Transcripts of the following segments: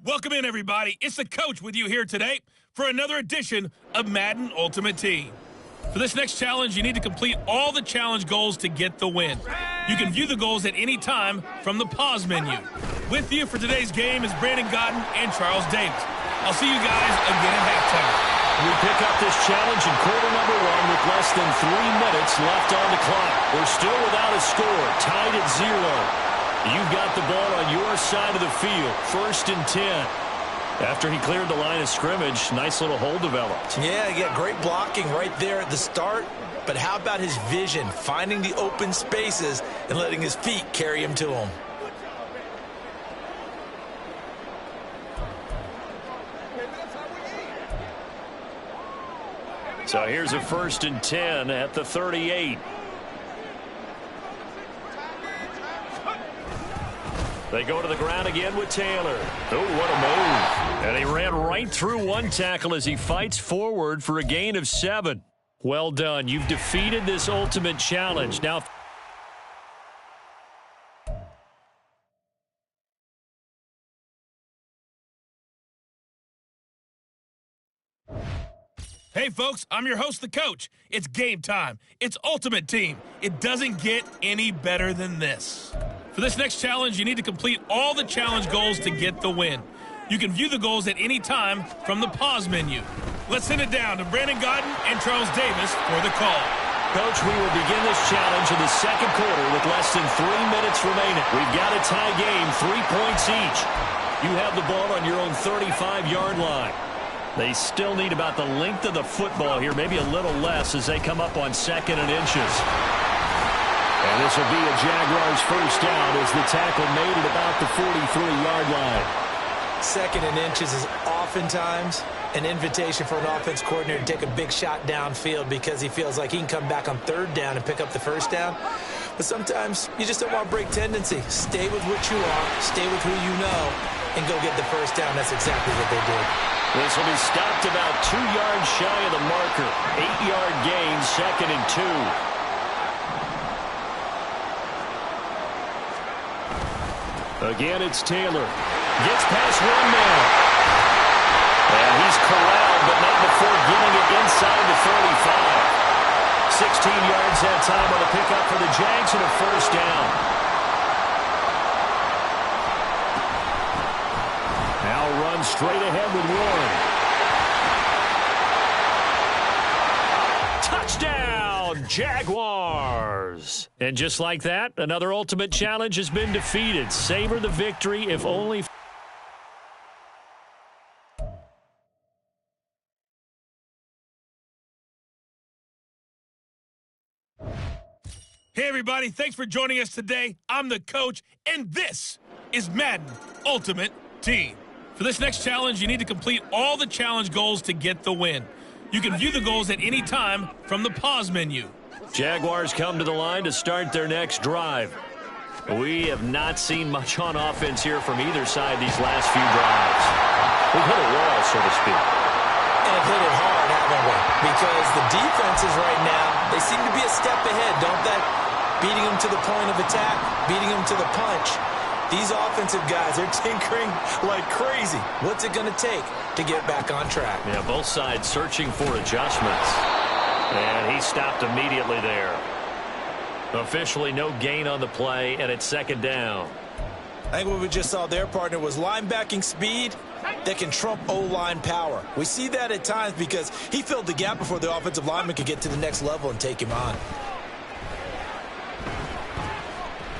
Welcome in, everybody. It's the coach with you here today for another edition of Madden Ultimate Team. For this next challenge, you need to complete all the challenge goals to get the win. You can view the goals at any time from the pause menu. With you for today's game is Brandon Godden and Charles Davis. I'll see you guys again at halftime. We pick up this challenge in quarter number one with less than 3 minutes left on the clock. We're still without a score, tied at 0. You've got the ball on your side of the field, 1st and 10. After he cleared the line of scrimmage, nice little hole developed. Yeah, great blocking right there at the start. But how about his vision, finding the open spaces and letting his feet carry him to them? So here's a 1st and 10 at the 38. They go to the ground again with Taylor. Oh, what a move. And he ran right through one tackle as he fights forward for a gain of 7. Well done. You've defeated this ultimate challenge. Now, Hey, folks, I'm your host, the coach. It's game time. It's Ultimate Team. It doesn't get any better than this. For this next challenge, you need to complete all the challenge goals to get the win. You can view the goals at any time from the pause menu. Let's send it down to Brandon Godden and Charles Davis for the call. Coach, we will begin this challenge in the second quarter with less than 3 minutes remaining. We've got a tie game, 3 points each. You have the ball on your own 35-yard line. They still need about the length of the football here, maybe a little less as they come up on 2nd and inches. And this will be a Jaguars first down as the tackle made at about the 43-yard line. 2nd and inches is oftentimes an invitation for an offense coordinator to take a big shot downfield because he feels like he can come back on 3rd down and pick up the first down. But sometimes you just don't want to break tendency. Stay with what you are, stay with who you know, and go get the first down. That's exactly what they did. This will be stopped about 2 yards shy of the marker. 8-yard gain, 2nd and 2. Again, it's Taylor. Gets past one man. And he's corralled, but not before getting it inside the 35. 16 yards that time on the pickup for the Jags and a first down. Now runs straight ahead with Warren. Touchdown, Jaguars! And just like that, another ultimate challenge has been defeated. Savor the victory, if only. Hey, everybody. Thanks for joining us today. I'm the coach, and this is Madden Ultimate Team. For this next challenge, you need to complete all the challenge goals to get the win. You can view the goals at any time from the pause menu. Jaguars come to the line to start their next drive. We have not seen much on offense here from either side these last few drives. We've hit a wall, so to speak. And hit it hard, haven't we? Because the defenses right now, they seem to be a step ahead, don't they? Beating them to the point of attack, beating them to the punch. These offensive guys are tinkering like crazy. What's it going to take to get back on track? Yeah, both sides searching for adjustments. And he stopped immediately there. Officially no gain on the play, and it's 2nd down. I think what we just saw their partner was linebacking speed that can trump O-line power. We see that at times because he filled the gap before the offensive lineman could get to the next level and take him on.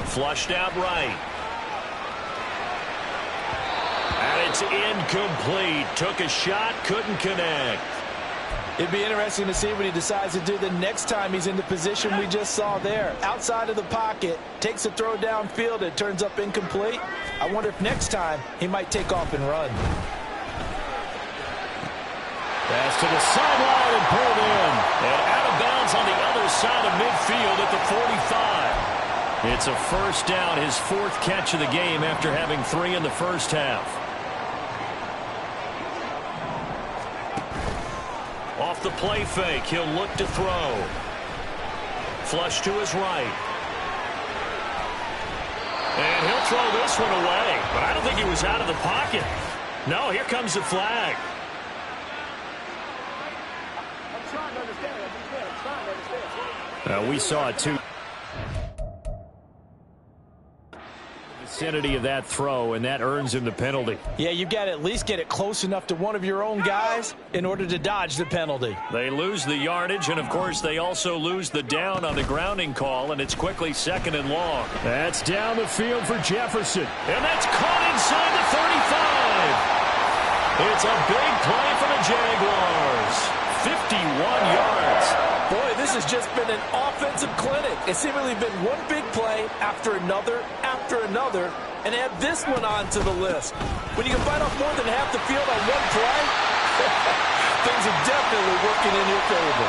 Flushed out right. And it's incomplete. Took a shot, couldn't connect. It'd be interesting to see what he decides to do the next time he's in the position we just saw there. Outside of the pocket, takes a throw downfield, it turns up incomplete. I wonder if next time he might take off and run. Pass to the sideline and pulled in. And out of bounds on the other side of midfield at the 45. It's a first down, his 4th catch of the game after having 3 in the first half. Off the play fake, he'll look to throw. Flush to his right. And he'll throw this one away, but I don't think he was out of the pocket. No, here comes the flag. We saw it too. Vicinity of that throw, and that earns him the penalty. Yeah, you've got to at least get it close enough to one of your own guys in order to dodge the penalty. They lose the yardage, and of course they also lose the down on the grounding call, and it's quickly 2nd and long. That's down the field for Jefferson, and that's caught inside the 35. It's a big play for the Jaguars. 51 yards. Boy, this has just been an offensive clinic. It's seemingly been one big play after another, and add this one onto the list. When you can bite off more than half the field on one play, things are definitely working in your favor.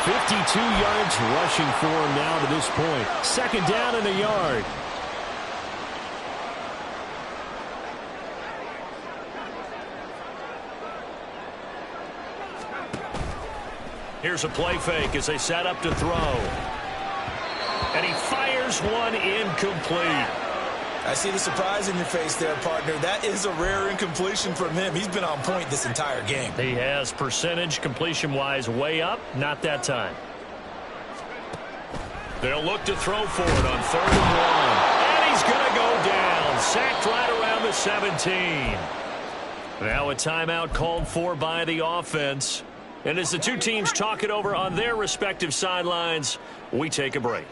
52 yards rushing for him now to this point. 2nd down and a yard. Here's a play fake as they set up to throw. And he fires one incomplete. I see the surprise in your face there, partner. That is a rare incompletion from him. He's been on point this entire game. He has percentage completion-wise way up. Not that time. They'll look to throw for it on 3rd and 1. And he's going to go down. Sacked right around the 17. Now a timeout called for by the offense. And as the two teams talk it over on their respective sidelines, we take a break.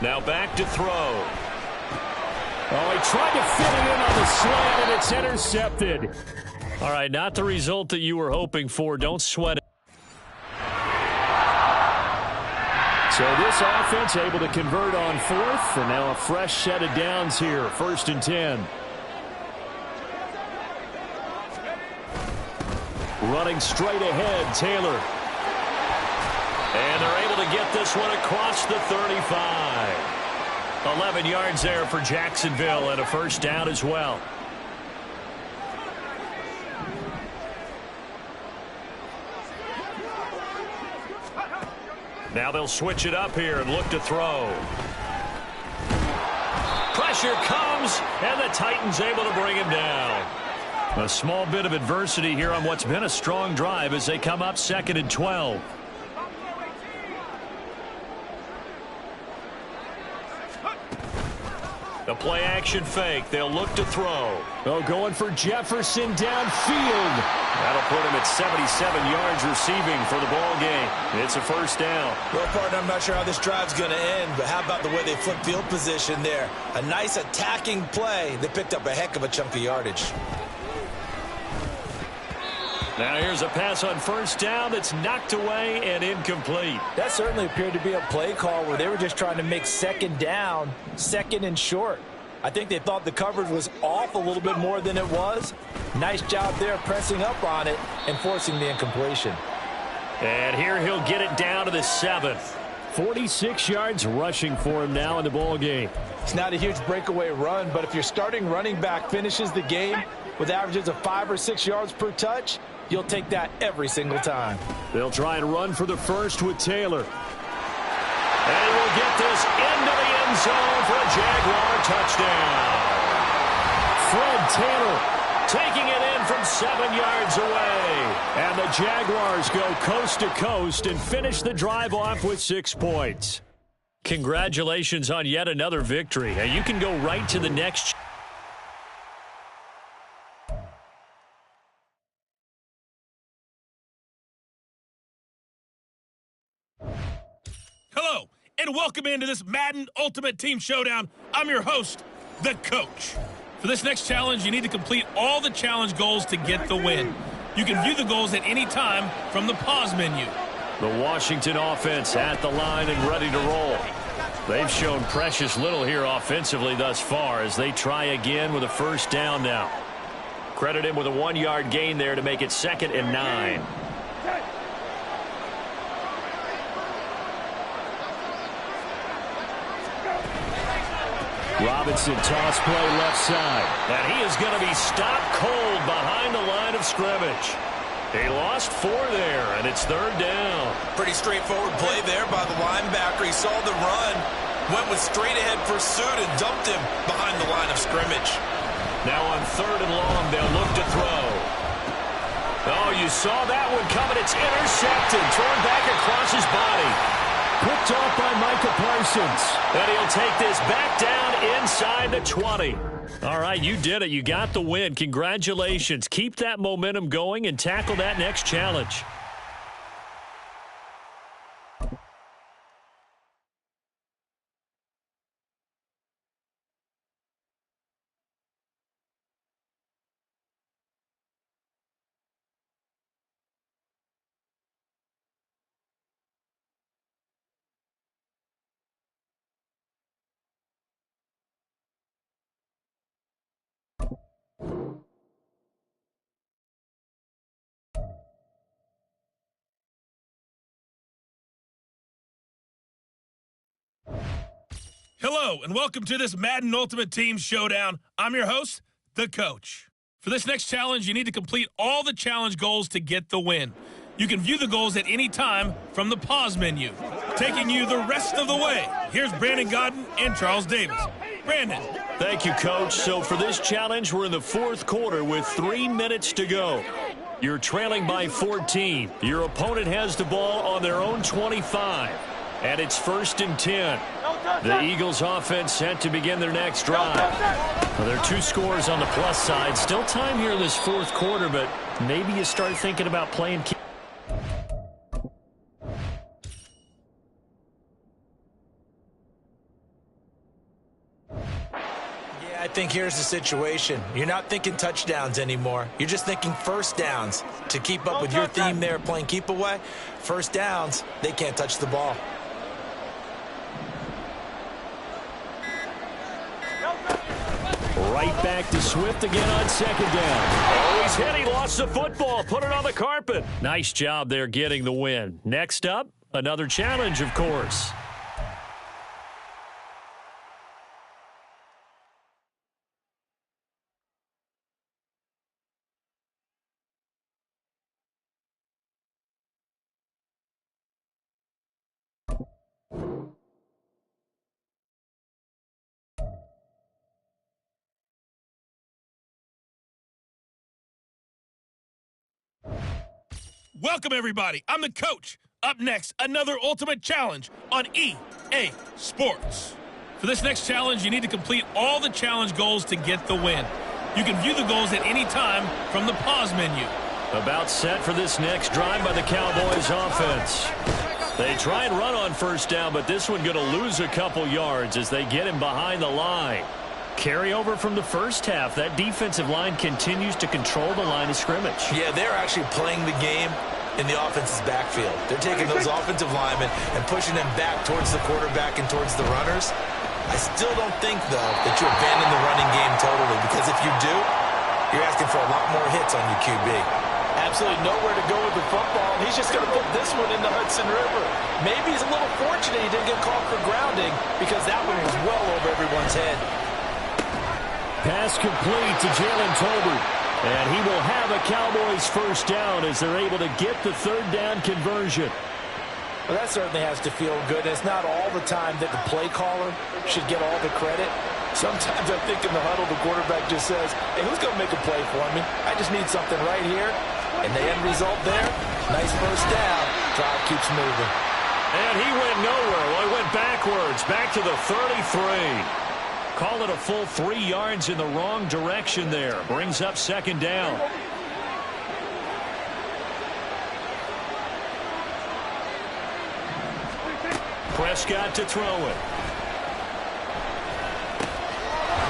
Now back to throw. Oh, he tried to fit it in on the slant, and it's intercepted. All right, not the result that you were hoping for. Don't sweat it. So this offense able to convert on 4th, and now a fresh set of downs here. 1st and 10. Running straight ahead, Taylor. And they're able to get this one across the 35. 11 yards there for Jacksonville and a 1st down as well. Now they'll switch it up here and look to throw. Pressure comes, and the Titans able to bring him down. A small bit of adversity here on what's been a strong drive as they come up 2nd and 12. The play action fake. They'll look to throw. Oh, going for Jefferson downfield. That'll put him at 77 yards receiving for the ball game. It's a 1st down. Well, partner, I'm not sure how this drive's going to end, but how about the way they flipped field position there? A nice attacking play. They picked up a heck of a chunk of yardage. Now here's a pass on 1st down that's knocked away and incomplete. That certainly appeared to be a play call where they were just trying to make 2nd down, 2nd and short. I think they thought the coverage was off a little bit more than it was. Nice job there pressing up on it and forcing the incompletion. And here he'll get it down to the 7th. 46 yards rushing for him now in the ball game. It's not a huge breakaway run, but if your starting running back finishes the game with averages of 5 or 6 yards per touch, you'll take that every single time. They'll try and run for the 1st with Taylor. And he will get this into the end zone for a Jaguar touchdown. Fred Taylor taking it in from 7 yards away. And the Jaguars go coast to coast and finish the drive off with 6 points. Congratulations on yet another victory. And you can go right to the next. Hello, and welcome into this Madden Ultimate Team Showdown. I'm your host, the Coach. For this next challenge, you need to complete all the challenge goals to get the win. You can view the goals at any time from the pause menu. The Washington offense at the line and ready to roll. They've shown precious little here offensively thus far as they try again with a 1st down now. Credit him with a 1-yard gain there to make it 2nd and 9. Robinson toss play left side. And he is going to be stopped cold behind the line of scrimmage. He lost 4 there, and it's 3rd down. Pretty straightforward play there by the linebacker. He saw the run, went with straight-ahead pursuit, and dumped him behind the line of scrimmage. Now on 3rd and long, they'll look to throw. Oh, you saw that one coming. It's intercepted. Thrown back across his body. Picked off by Micah Parsons. And he'll take this back down inside the 20. All right, you did it. You got the win. Congratulations. Keep that momentum going and tackle that next challenge. Hello, and welcome to this Madden Ultimate Team Showdown. I'm your host, the Coach. For this next challenge, you need to complete all the challenge goals to get the win. You can view the goals at any time from the pause menu. Taking you the rest of the way, here's Brandon Godden and Charles Davis. Brandon. Thank you, Coach. So for this challenge, we're in the 4th quarter with 3 minutes to go. You're trailing by 14. Your opponent has the ball on their own 25. And it's 1st and 10. The Eagles offense set to begin their next drive. Well, there are 2 scores on the plus side. Still time here in this 4th quarter, but maybe you start thinking about playing. I think here's the situation. You're not thinking touchdowns anymore. You're just thinking first downs. To keep up with your theme there, playing keep away, first downs, they can't touch the ball. Right back to Swift again on 2nd down. Oh, he's hit. He lost the football. Put it on the carpet. Nice job there getting the win. Next up, another challenge, of course. Welcome, everybody. I'm the Coach. Up next, another Ultimate Challenge on EA Sports. For this next challenge, you need to complete all the challenge goals to get the win. You can view the goals at any time from the pause menu. About set for this next drive by the Cowboys offense. They try and run on 1st down, but this one going to lose a couple yards as they get him behind the line. Carryover from the 1st half. That defensive line continues to control the line of scrimmage. Yeah, they're actually playing the game in the offense's backfield. They're taking those offensive linemen and pushing them back towards the quarterback and towards the runners. I still don't think, though, that you abandon the running game totally, because if you do, you're asking for a lot more hits on your QB. Absolutely nowhere to go with the football, and he's just going to put this one in the Hudson River. Maybe he's a little fortunate he didn't get called for grounding, because that one was well over everyone's head. Pass complete to Jalen Tolbert. And he will have a Cowboys 1st down as they're able to get the 3rd down conversion. Well, that certainly has to feel good. It's not all the time that the play caller should get all the credit. Sometimes I think in the huddle, the quarterback just says, hey, who's going to make a play for me? I just need something right here. And the end result there, nice 1st down. Drive keeps moving. And he went nowhere. Well, he went backwards, back to the 33. Call it a full 3 yards in the wrong direction there. Brings up 2nd down. Prescott to throw it.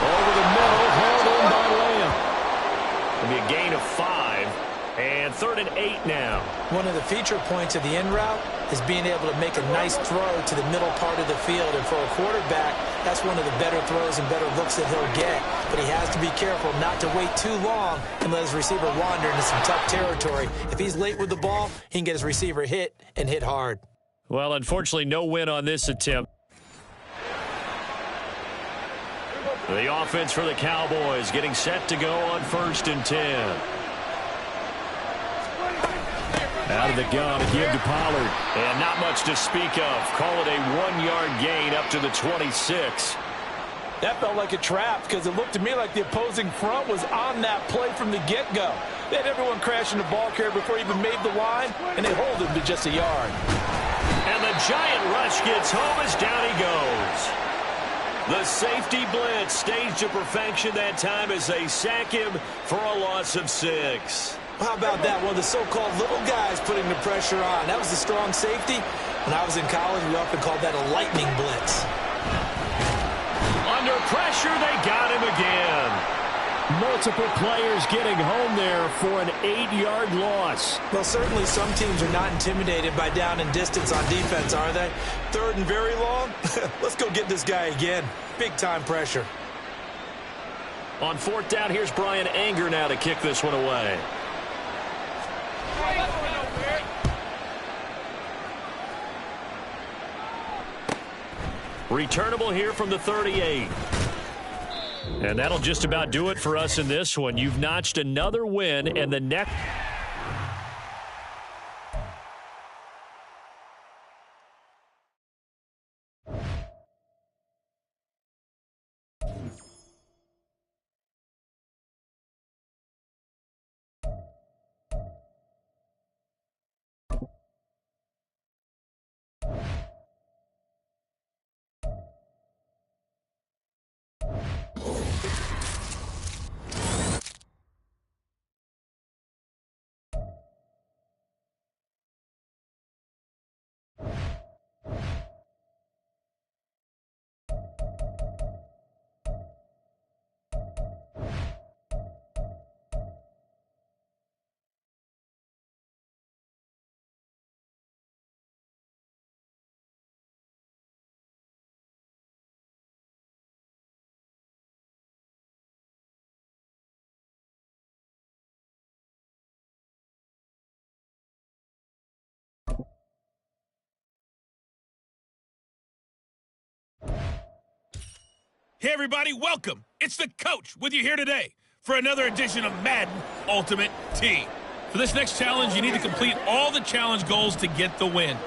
Over the middle, held in by Lamb. It'll be a gain of 5. And 3rd and 8 now. One of the feature points of the in route is being able to make a nice throw to the middle part of the field. And for a quarterback, that's one of the better throws and better looks that he'll get. But he has to be careful not to wait too long and let his receiver wander into some tough territory. If he's late with the ball, he can get his receiver hit and hit hard. Well, unfortunately, no win on this attempt. The offense for the Cowboys getting set to go on 1st and 10. Out of the gun, again to Pollard. And not much to speak of. Call it a 1-yard gain up to the 26. That felt like a trap because it looked to me like the opposing front was on that play from the get-go. They had everyone crashing the ball carrier before he even made the line, and they hold him to just a yard. And the giant rush gets home as down he goes. The safety blitz staged to perfection that time as they sack him for a loss of 6. How about that? One of the so-called little guys putting the pressure on. That was the strong safety. When I was in college, we often called that a lightning blitz. Under pressure, they got him again. Multiple players getting home there for an 8-yard loss. Well, certainly some teams are not intimidated by down and distance on defense, are they? 3rd and very long? Let's go get this guy again. Big-time pressure. On 4th down, here's Brian Anger now to kick this one away. Returnable here from the 38. And that'll just about do it for us in this one. You've notched another win, and the next... Hey, everybody, welcome. It's the coach with you here today for another edition of Madden Ultimate Team. For this next challenge, you need to complete all the challenge goals to get the win.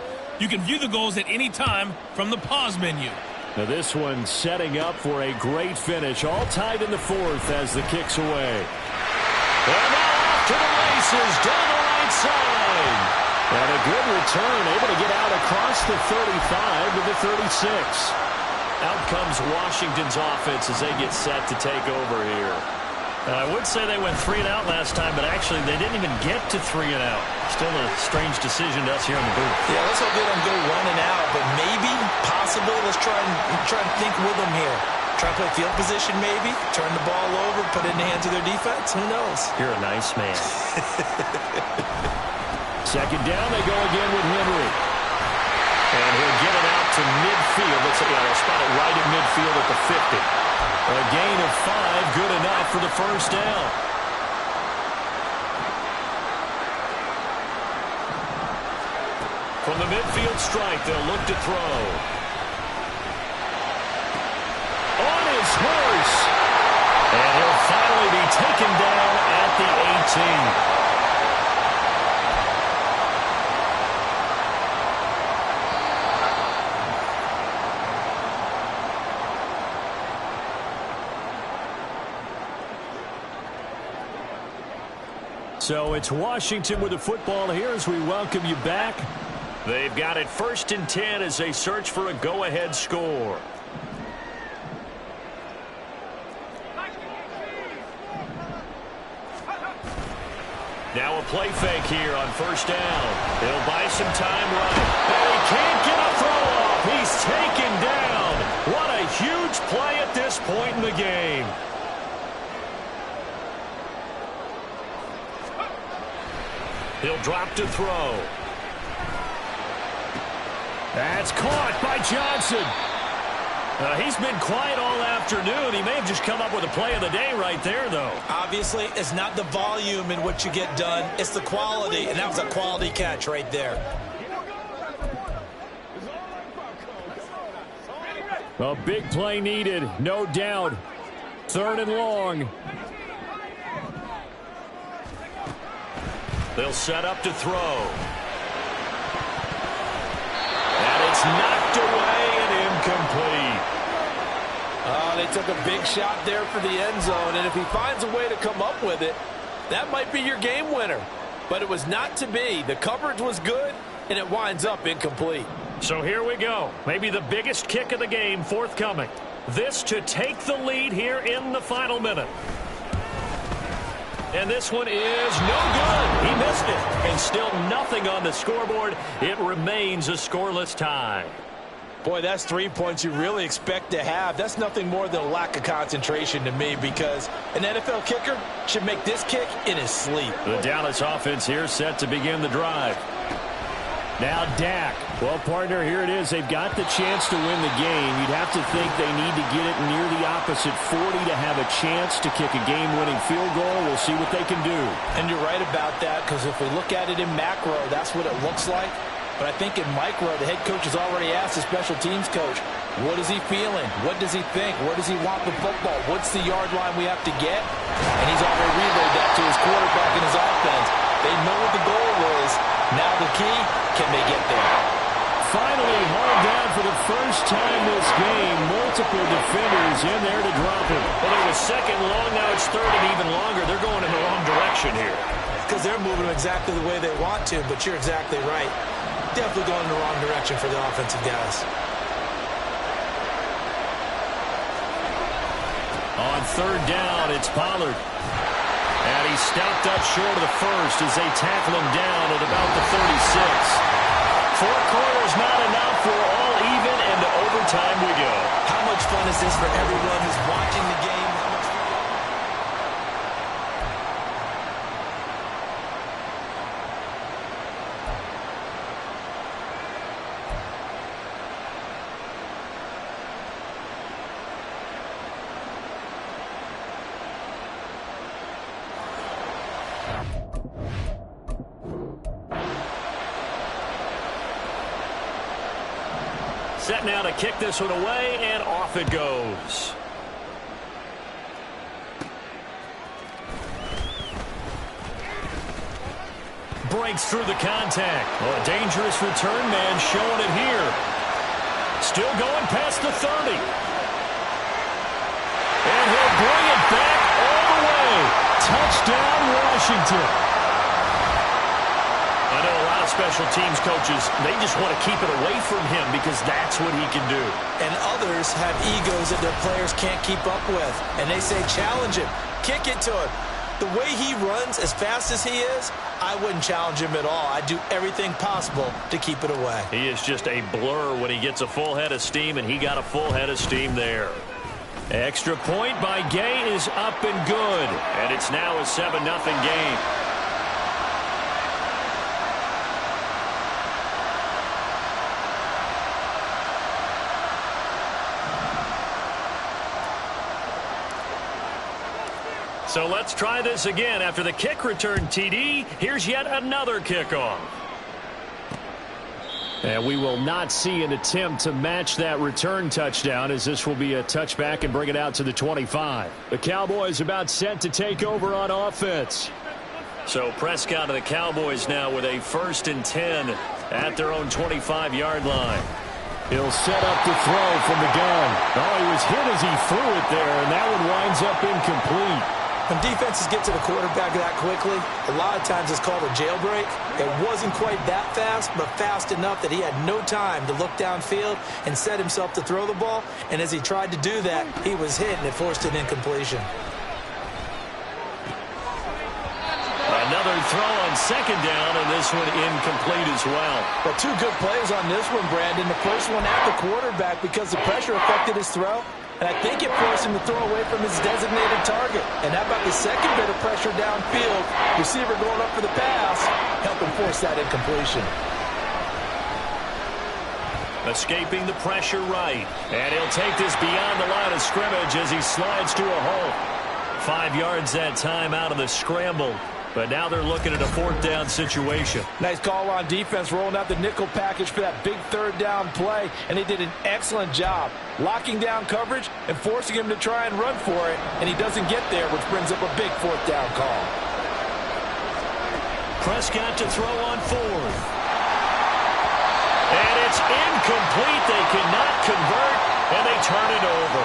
You can view the goals at any time from the pause menu. Now this one setting up for a great finish, all tied in the 4th as the kick's away. And now off to the races down the right side. And a good return, able to get out across the 35 to the 36. Out comes Washington's offense as they get set to take over here. I would say they went 3 and out last time, but actually they didn't even get to 3 and out. Still a strange decision to us here in the booth. Yeah, let's hope they don't go 1 and out, but maybe, possibly, let's try and think with them here. Try to play field position maybe, turn the ball over, put it in the hands of their defense. Who knows? You're a nice man. 2nd down, they go again with Henry. And he'll get it out to midfield. They'll spot it right in midfield at the 50. A gain of 5, good enough for the 1st down. From the midfield strike, they'll look to throw. On his horse. And he'll finally be taken down at the 18. So it's Washington with the football here as we welcome you back. They've got it 1st and 10 as they search for a go-ahead score. Now a play fake here on 1st down. He'll buy some time right. And he can't get a throw off. He's taken down. What a huge play at this point in the game. He'll drop to throw. That's caught by Johnson. He's been quiet all afternoon. He may have just come up with a play of the day right there, though. Obviously, it's not the volume in what you get done. It's the quality, and that was a quality catch right there. A big play needed, no doubt. 3rd and long. They'll set up to throw. And it's knocked away and incomplete. Oh, they took a big shot there for the end zone, and if he finds a way to come up with it, that might be your game winner. But it was not to be. The coverage was good, and it winds up incomplete. So here we go. Maybe the biggest kick of the game forthcoming. This to take the lead here in the final minute. And this one is no good. He missed it. And still nothing on the scoreboard. It remains a scoreless tie. Boy, that's 3 points you really expect to have. That's nothing more than a lack of concentration to me, because an NFL kicker should make this kick in his sleep. The Dallas offense here set to begin the drive. Now Dak. Well, partner, here it is. They've got the chance to win the game. You'd have to think they need to get it near the opposite 40 to have a chance to kick a game-winning field goal. We'll see what they can do. And you're right about that, because if we look at it in macro, that's what it looks like. But I think in micro, the head coach has already asked the special teams coach, what is he feeling? What does he think? Where does he want the football? What's the yard line we have to get? And he's already relayed that to his quarterback and his offense. They know what the goal is. Now the key, can they get there? Finally hauled down for the first time this game. Multiple defenders in there to drop him. Well, it was second long. Now it's third and even longer. They're going in the wrong direction here. Because they're moving exactly the way they want to, but you're exactly right. Definitely going in the wrong direction for the offensive guys. On third down, it's Pollard. And he stopped up short of the first as they tackle him down at about the 36. 4 quarters not enough. We're all even, and to overtime we go. How much fun is this for everyone who's watching the game? Set now to kick this one away, and off it goes. Breaks through the contact. Oh, a dangerous return man showing it here. Still going past the 30. And he'll bring it back all the way. Touchdown, Washington. I know a lot of special teams coaches, they just want to keep it away from him because that's what he can do. And others have egos that their players can't keep up with. And they say, challenge him, kick it to him. The way he runs, as fast as he is, I wouldn't challenge him at all. I'd do everything possible to keep it away. He is just a blur when he gets a full head of steam, and he got a full head of steam there. Extra point by Gay is up and good. And it's now a 7-0 game. So let's try this again. After the kick return TD, here's yet another kickoff. And we will not see an attempt to match that return touchdown, as this will be a touchback and bring it out to the 25. The Cowboys about set to take over on offense. So Prescott of the Cowboys now with a 1st and 10 at their own 25-yard line. He'll set up to throw from the gun. Oh, he was hit as he threw it there, and that one winds up incomplete. When defenses get to the quarterback that quickly, a lot of times it's called a jailbreak. It wasn't quite that fast, but fast enough that he had no time to look downfield and set himself to throw the ball. And as he tried to do that, he was hit, and it forced an incompletion. Another throw on 2nd down, and this one incomplete as well. Well, 2 good plays on this one, Brandon. The first one at the quarterback because the pressure affected his throw. And I think it forced him to throw away from his designated target. And how about the second bit of pressure downfield? Receiver going up for the pass, helping force that incompletion. Escaping the pressure right. And he'll take this beyond the line of scrimmage as he slides to a hole. 5 yards that time out of the scramble. But now they're looking at a 4th down situation. Nice call on defense, rolling out the nickel package for that big 3rd down play. And they did an excellent job locking down coverage and forcing him to try and run for it. And he doesn't get there, which brings up a big 4th down call. Prescott to throw on 4th. And it's incomplete. They cannot convert, and they turn it over.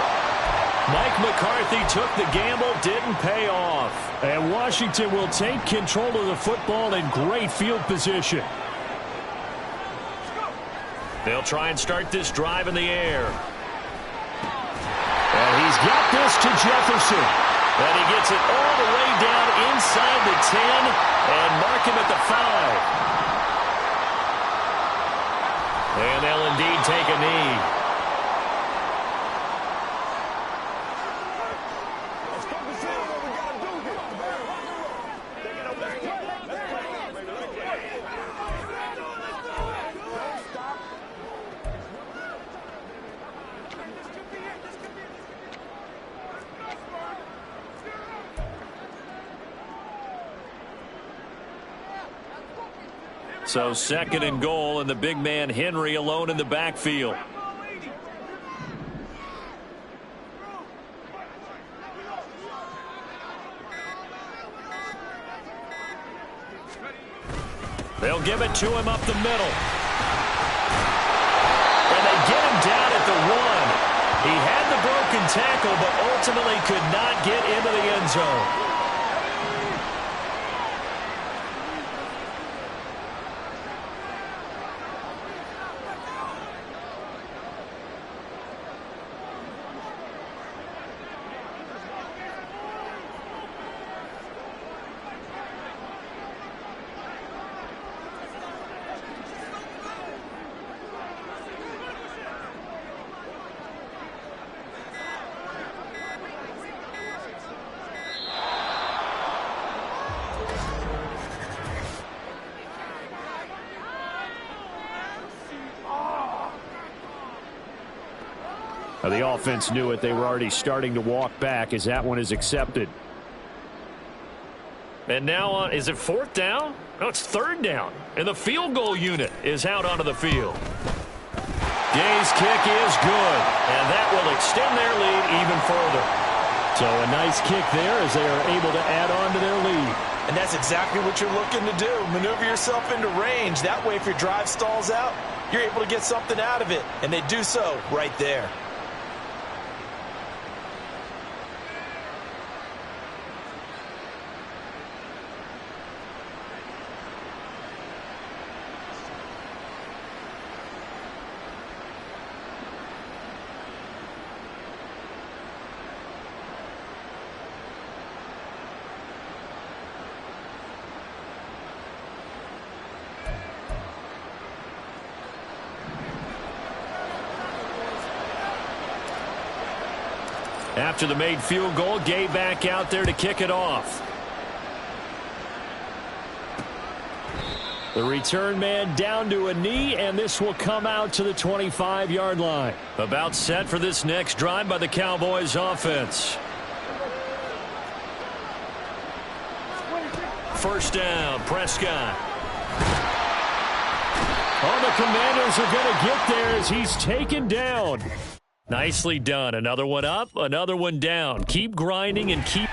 Mike McCarthy took the gamble, didn't pay off. And Washington will take control of the football in great field position. They'll try and start this drive in the air. And he's got this to Jefferson. And he gets it all the way down inside the 10 and mark him at the 5. And they'll indeed take a knee. So 2nd and goal, and the big man Henry alone in the backfield. They'll give it to him up the middle. And they get him down at the 1. He had the broken tackle, but ultimately could not get into the end zone. The offense knew it. They were already starting to walk back as that one is accepted. And now, is it 4th down? No, it's 3rd down. And the field goal unit is out onto the field. Gay's kick is good. And that will extend their lead even further. So a nice kick there as they are able to add on to their lead. And that's exactly what you're looking to do. Maneuver yourself into range. That way, if your drive stalls out, you're able to get something out of it. And they do so right there. After the made field goal, Gay back out there to kick it off. The return man down to a knee, and this will come out to the 25-yard line. About set for this next drive by the Cowboys offense. 1st down, Prescott. Oh, the Commanders are going to get there as he's taken down. Nicely done. Another one up, another one down. Keep grinding and keep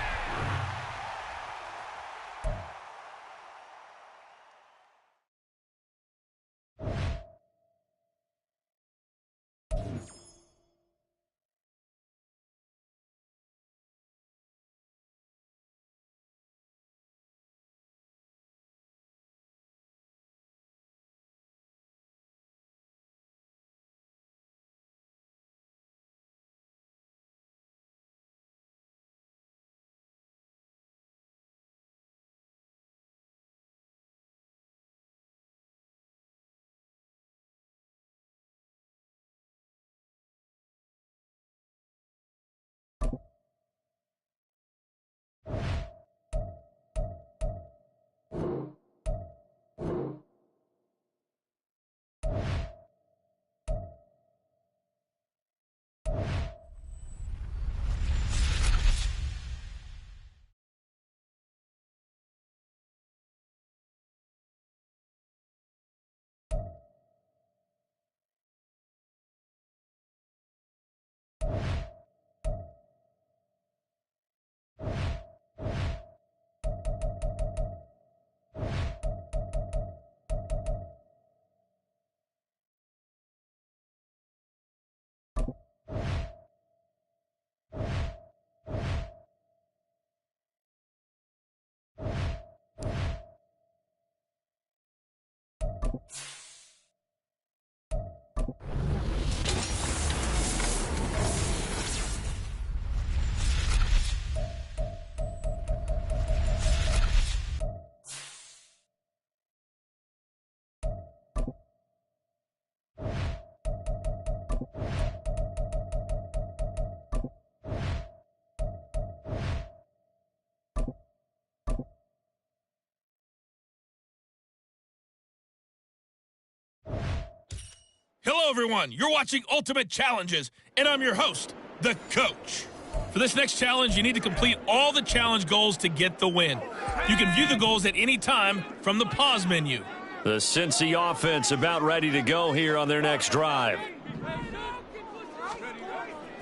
Hello, everyone. You're watching Ultimate Challenges, and I'm your host, the Coach. For this next challenge, you need to complete all the challenge goals to get the win. You can view the goals at any time from the pause menu. The Cincy offense about ready to go here on their next drive.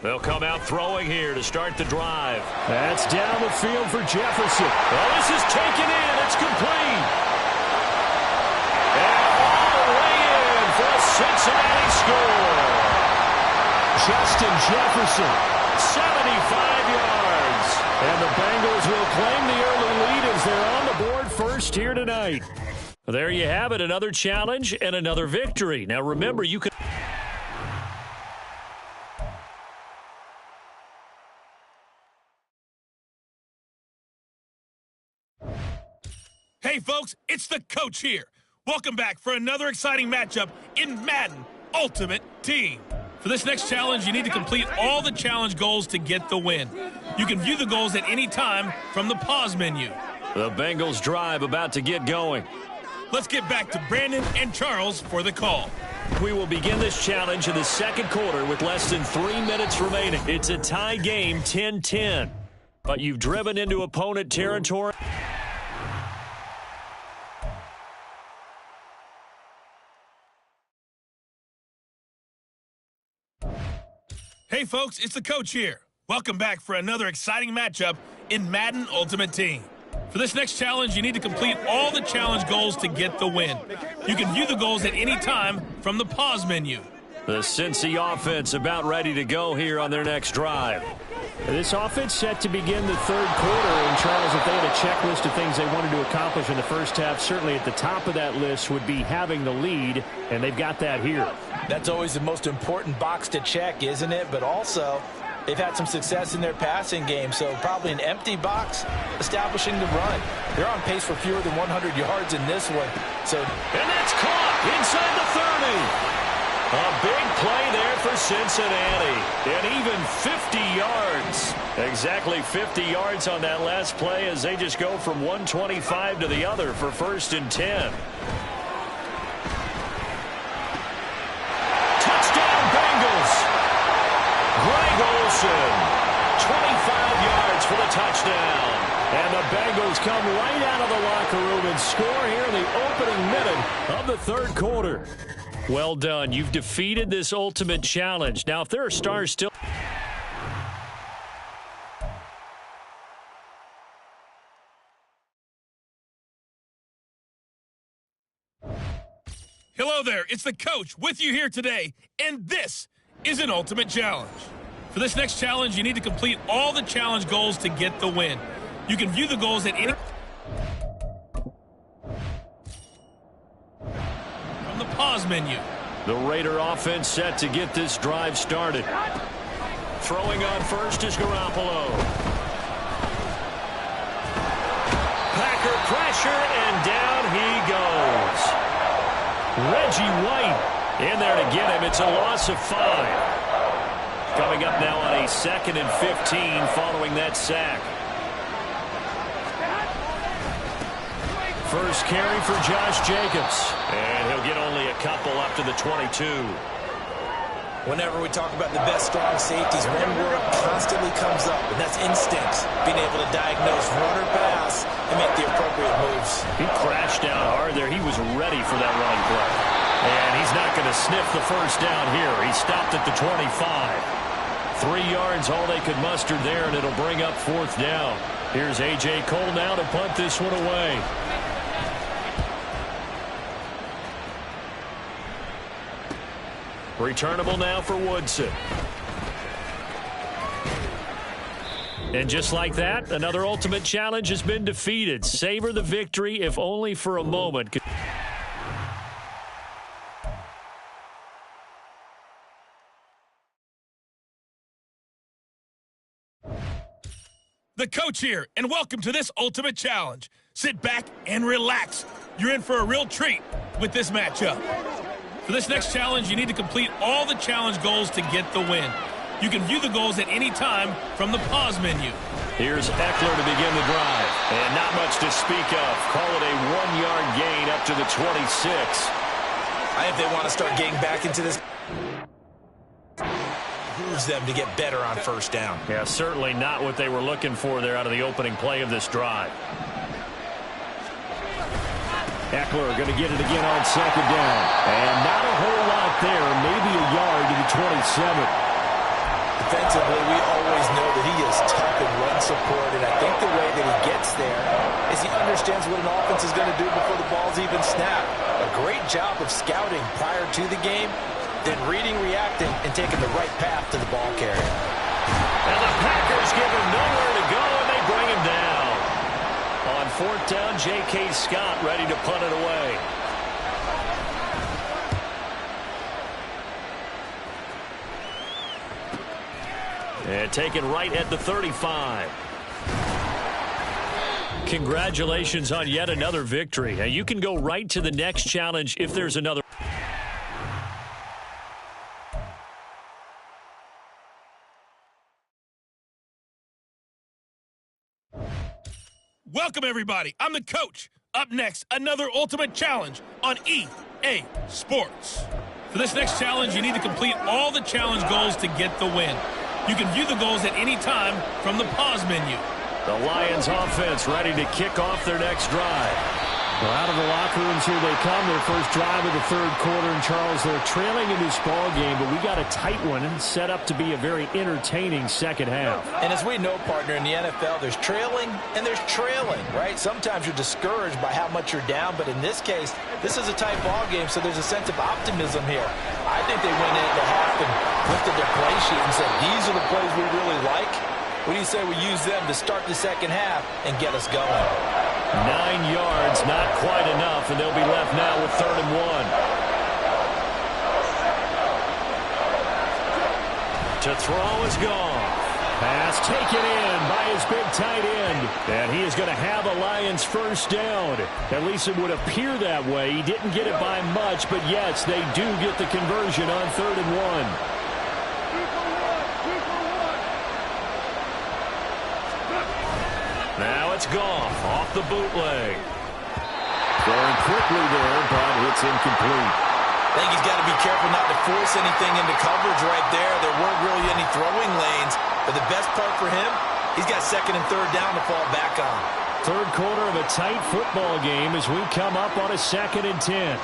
They'll come out throwing here to start the drive. That's down the field for Jefferson. Well, this is taken in. It's complete. And all the way in for a Cincinnati score. Justin Jefferson. 75 yards. And the Bengals will claim the early lead as they're on the board first here tonight. There you have it, another challenge and another victory. Now remember, you can... Hey, folks, it's the Coach here. Welcome back for another exciting matchup in Madden Ultimate Team. For this next challenge, you need to complete all the challenge goals to get the win. You can view the goals at any time from the pause menu. The Bengals drive about to get going. Let's get back to Brandon and Charles for the call. We will begin this challenge in the second quarter with less than 3 minutes remaining. It's a tie game, 10-10. But you've driven into opponent territory. Hey, folks, it's the Coach here. Welcome back for another exciting matchup in Madden Ultimate Team. For this next challenge, you need to complete all the challenge goals to get the win. You can view the goals at any time from the pause menu. The Cincy offense about ready to go here on their next drive. This offense set to begin the third quarter. And, Charles, if they had a checklist of things they wanted to accomplish in the first half, certainly at the top of that list would be having the lead, and they've got that here. That's always the most important box to check, isn't it? But also, they've had some success in their passing game, so probably an empty box establishing the run. They're on pace for fewer than 100 yards in this one. And that's caught inside the 30. A big play there for Cincinnati. And even 50 yards. Exactly 50 yards on that last play as they just go from 125 to the other for 1st and 10. Touchdown Bengals. Greg Olsen. 25 yards for the touchdown. And the Bengals come right out of the locker room and score here in the opening minute of the third quarter. Well done. You've defeated this ultimate challenge. Now, if there are stars still... Hello there, it's the Coach with you here today, and this is an Ultimate Challenge. For this next challenge, you need to complete all the challenge goals to get the win. You can view the goals at any... from the pause menu. The Raider offense set to get this drive started. Throwing on first is Garoppolo. Packer pressure, and down he goes. Reggie White in there to get him. It's a loss of 5. Coming up now on a 2nd and 15 following that sack. First carry for Josh Jacobs. And he'll get only a couple up to the 22. Whenever we talk about the best strong safeties, one word constantly comes up, and that's instincts. Being able to diagnose run or pass and make the appropriate moves. He crashed down hard there. He was ready for that run play. And he's not going to sniff the first down here. He stopped at the 25. 3 yards, all they could muster there, and it'll bring up 4th down. Here's A.J. Cole now to punt this one away. Returnable now for Woodson. And just like that, another ultimate challenge has been defeated. Savor the victory, if only for a moment. The coach here, and welcome to this Ultimate Challenge. Sit back and relax. You're in for a real treat with this matchup. For this next challenge, you need to complete all the challenge goals to get the win. You can view the goals at any time from the pause menu. Here's Eckler to begin the drive. And not much to speak of. Call it a 1-yard gain up to the 26. I think they want to start getting back into this. Moves them to get better on first down. Yeah, certainly not what they were looking for there out of the opening play of this drive. Eckler going to get it again on second down. And not a whole lot there. Maybe a yard to the 27. Defensively, we always know that he is tough and run support, and I think the way that he gets there is he understands what an offense is going to do before the ball's even snapped. A great job of scouting prior to the game, then reading, reacting, and taking the right path to the ball carrier. And the Packers give him nowhere to go, and they bring him down. On fourth down, J.K. Scott ready to punt it away. And taken right at the 35. Congratulations on yet another victory. Now you can go right to the next challenge if there's another. Welcome, everybody. I'm the coach. Up next, another Ultimate Challenge on EA Sports. For this next challenge, you need to complete all the challenge goals to get the win. You can view the goals at any time from the pause menu. The Lions offense ready to kick off their next drive. Well, out of the locker rooms here they come. Their first drive of the third quarter. And, Charles, they're trailing in this ball game, but we got a tight one and set up to be a very entertaining second half. And as we know, partner, in the NFL, there's trailing and there's trailing, right? Sometimes you're discouraged by how much you're down, but in this case, this is a tight ball game, so there's a sense of optimism here. I think they went into half and looked at their play sheet and said, these are the plays we really like. What do you say we use them to start the second half and get us going? 9 yards, not quite enough, and they'll be left now with 3rd and 1. To throw is gone. Pass taken in by his big tight end. And he is going to have a Lions first down. At least it would appear that way. He didn't get it by much, but yes, they do get the conversion on 3rd and 1. Now it's Goff off the bootleg. Throwing quickly there, but it's incomplete. I think he's got to be careful not to force anything into coverage right there. There weren't really any throwing lanes, but the best part for him, he's got 2nd and 3rd down to fall back on. Third quarter of a tight football game as we come up on a 2nd and 10.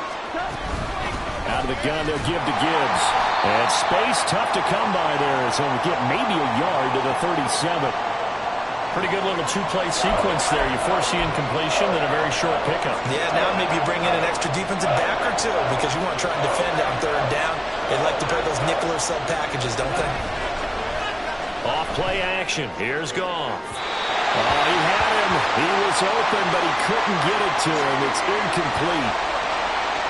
Out of the gun, they'll give to Gibbs. And space tough to come by there as he'll get maybe a yard to the 37. Pretty good little two-play sequence there. You force the incompletion, then a very short pickup. Yeah, now maybe you bring in an extra defensive back or two because you want to try and defend on 3rd down. They like to play those nickel or sub packages, don't they? Off play action. Here's Goff. Oh, he had him. He was open, but he couldn't get it to him. It's incomplete.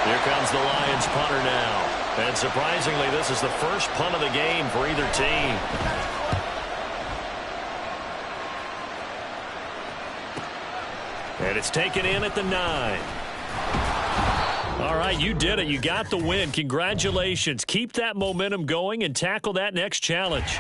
Here comes the Lions punter now. And surprisingly, this is the first punt of the game for either team. And it's taken in at the 9. All right, you did it. You got the win. Congratulations. Keep that momentum going and tackle that next challenge.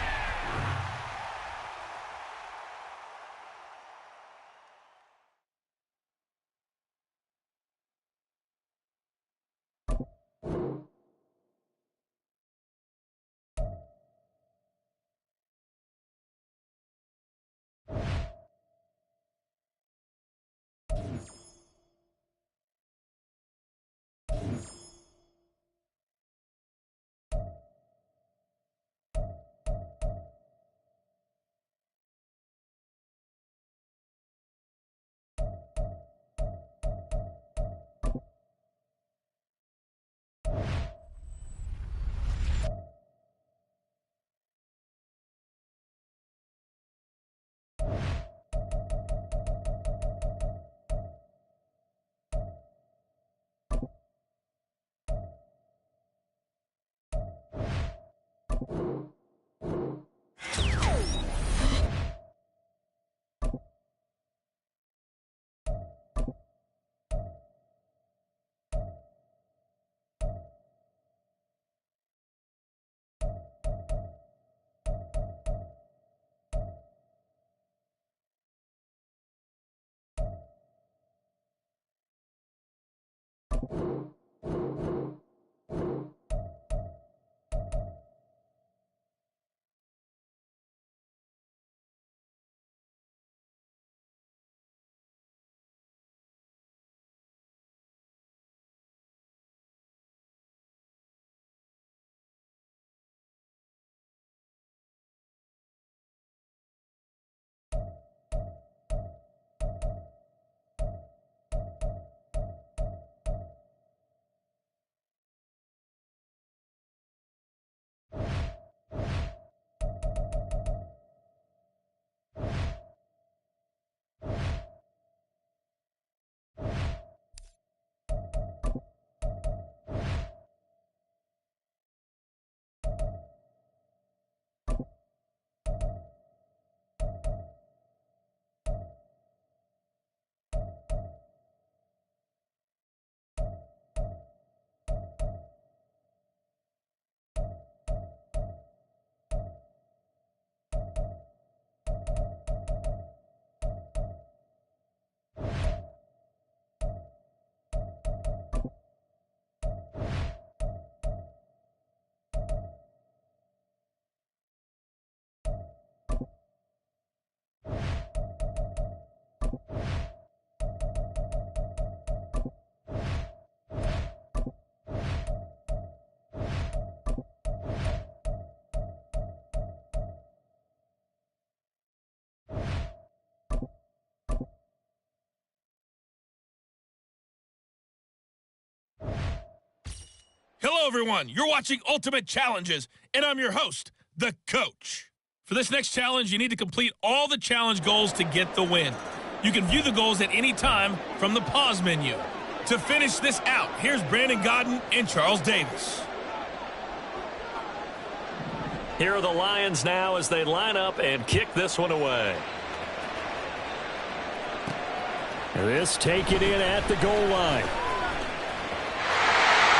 everyone. You're watching Ultimate Challenges, and I'm your host, the Coach. For this next challenge, you need to complete all the challenge goals to get the win. You can view the goals at any time from the pause menu. To finish this out, here's Brandon Godden and Charles Davis. Here are the Lions now as they line up and kick this one away. This taken in at the goal line.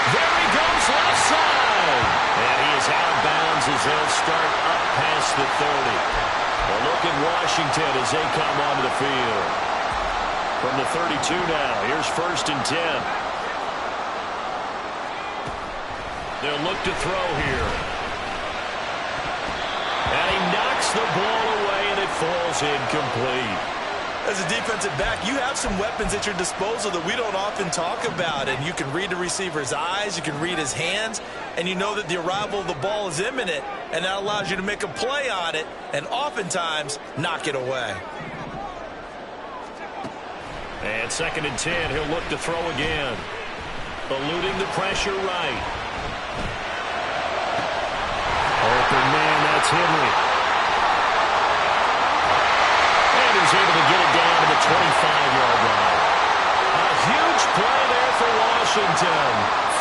There he goes left side. And he is out of bounds as they'll start up past the 30. Well, look at Washington as they come onto the field. From the 32 now, here's 1st and 10. They'll look to throw here. And he knocks the ball away, and it falls incomplete. As a defensive back, you have some weapons at your disposal that we don't often talk about, and you can read the receiver's eyes, you can read his hands, and you know that the arrival of the ball is imminent, and that allows you to make a play on it and oftentimes knock it away. And 2nd and 10, he'll look to throw again. Eluding the pressure right. Open man, that's Henry. He's able to get it down to the 25-yard line. A huge play there for Washington.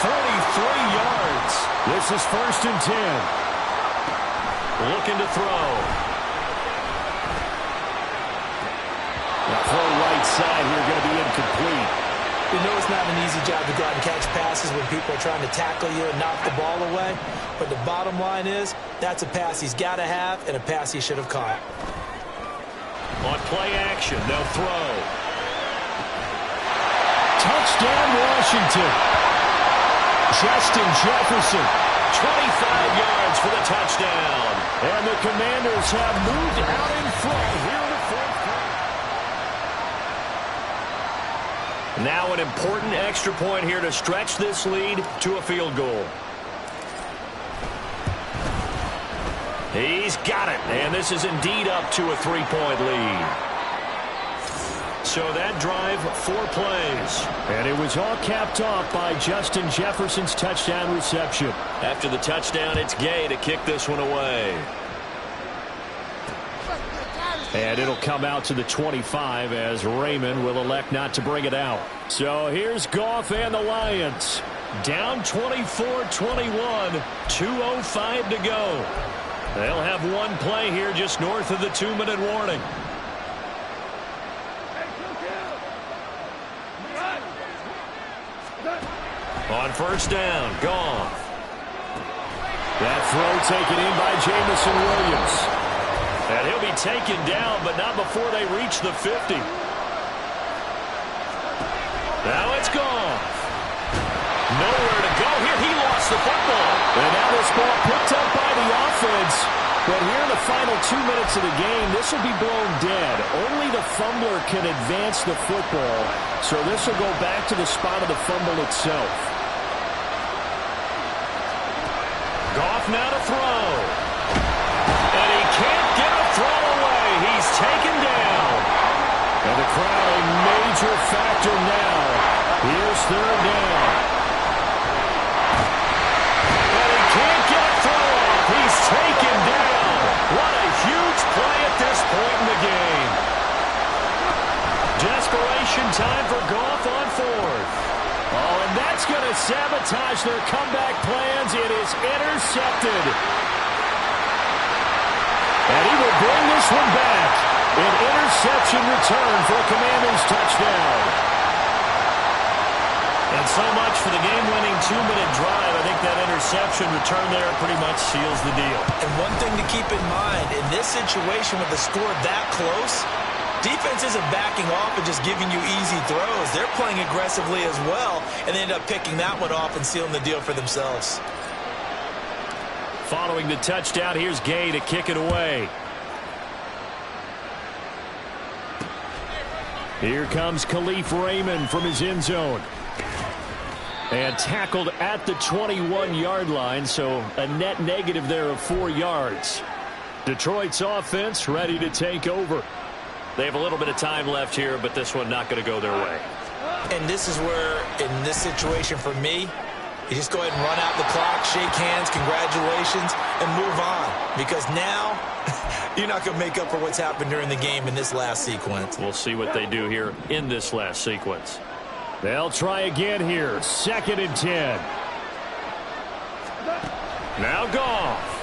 43 yards. This is 1st and 10. Looking to throw. The throw right side here going to be incomplete. You know it's not an easy job to go out and catch passes when people are trying to tackle you and knock the ball away. But the bottom line is that's a pass he's got to have and a pass he should have caught. On play action, they'll throw. Touchdown, Washington. Justin Jefferson. 25 yards for the touchdown. And the Commanders have moved out in front here in the 4th quarter. Now an important extra point here to stretch this lead to a field goal. He's got it, and this is indeed up to a 3-point lead. So that drive, 4 plays. And it was all capped off by Justin Jefferson's touchdown reception. After the touchdown, it's Gay to kick this one away. And it'll come out to the 25 as Raymond will elect not to bring it out. So here's Goff and the Lions. Down 24-21, 2:05 to go. They'll have one play here just north of the 2-minute warning. On 1st down, Goff. That throw taken in by Jamison Williams. And he'll be taken down, but not before they reach the 50. Now it's Goff. Nowhere to go here. He lost the football. And now this ball picked up by the offense. But here in the final 2 minutes of the game, this will be blown dead. Only the fumbler can advance the football. So this will go back to the spot of the fumble itself. Goff now to throw. And he can't get a throw away. He's taken down. And the crowd a major factor now. Here's 3rd down. And he can't get a throw off. He's taken down. What a huge play at this point in the game. Desperation time for Goff on 4th. Oh, and that's going to sabotage their comeback plans. It is intercepted. And he will bring this one back. An interception return for a Commanders touchdown. And so much for the game-winning 2-minute drive. I think that interception return there pretty much seals the deal. And one thing to keep in mind, in this situation with the score that close, defense isn't backing off and just giving you easy throws. They're playing aggressively as well, and they end up picking that one off and sealing the deal for themselves. Following the touchdown, here's Gay to kick it away. Here comes Khalif Raymond from his end zone. And tackled at the 21-yard line, so a net negative there of 4 yards. Detroit's offense ready to take over. They have a little bit of time left here, but this one not going to go their way. And this is where, in this situation for me, You just go ahead and run out the clock, shake hands, congratulations, and move on. Because now, you're not going to make up for what's happened during the game in this last sequence. We'll see what they do here in this last sequence. They'll try again here. 2nd and 10. Now Goff.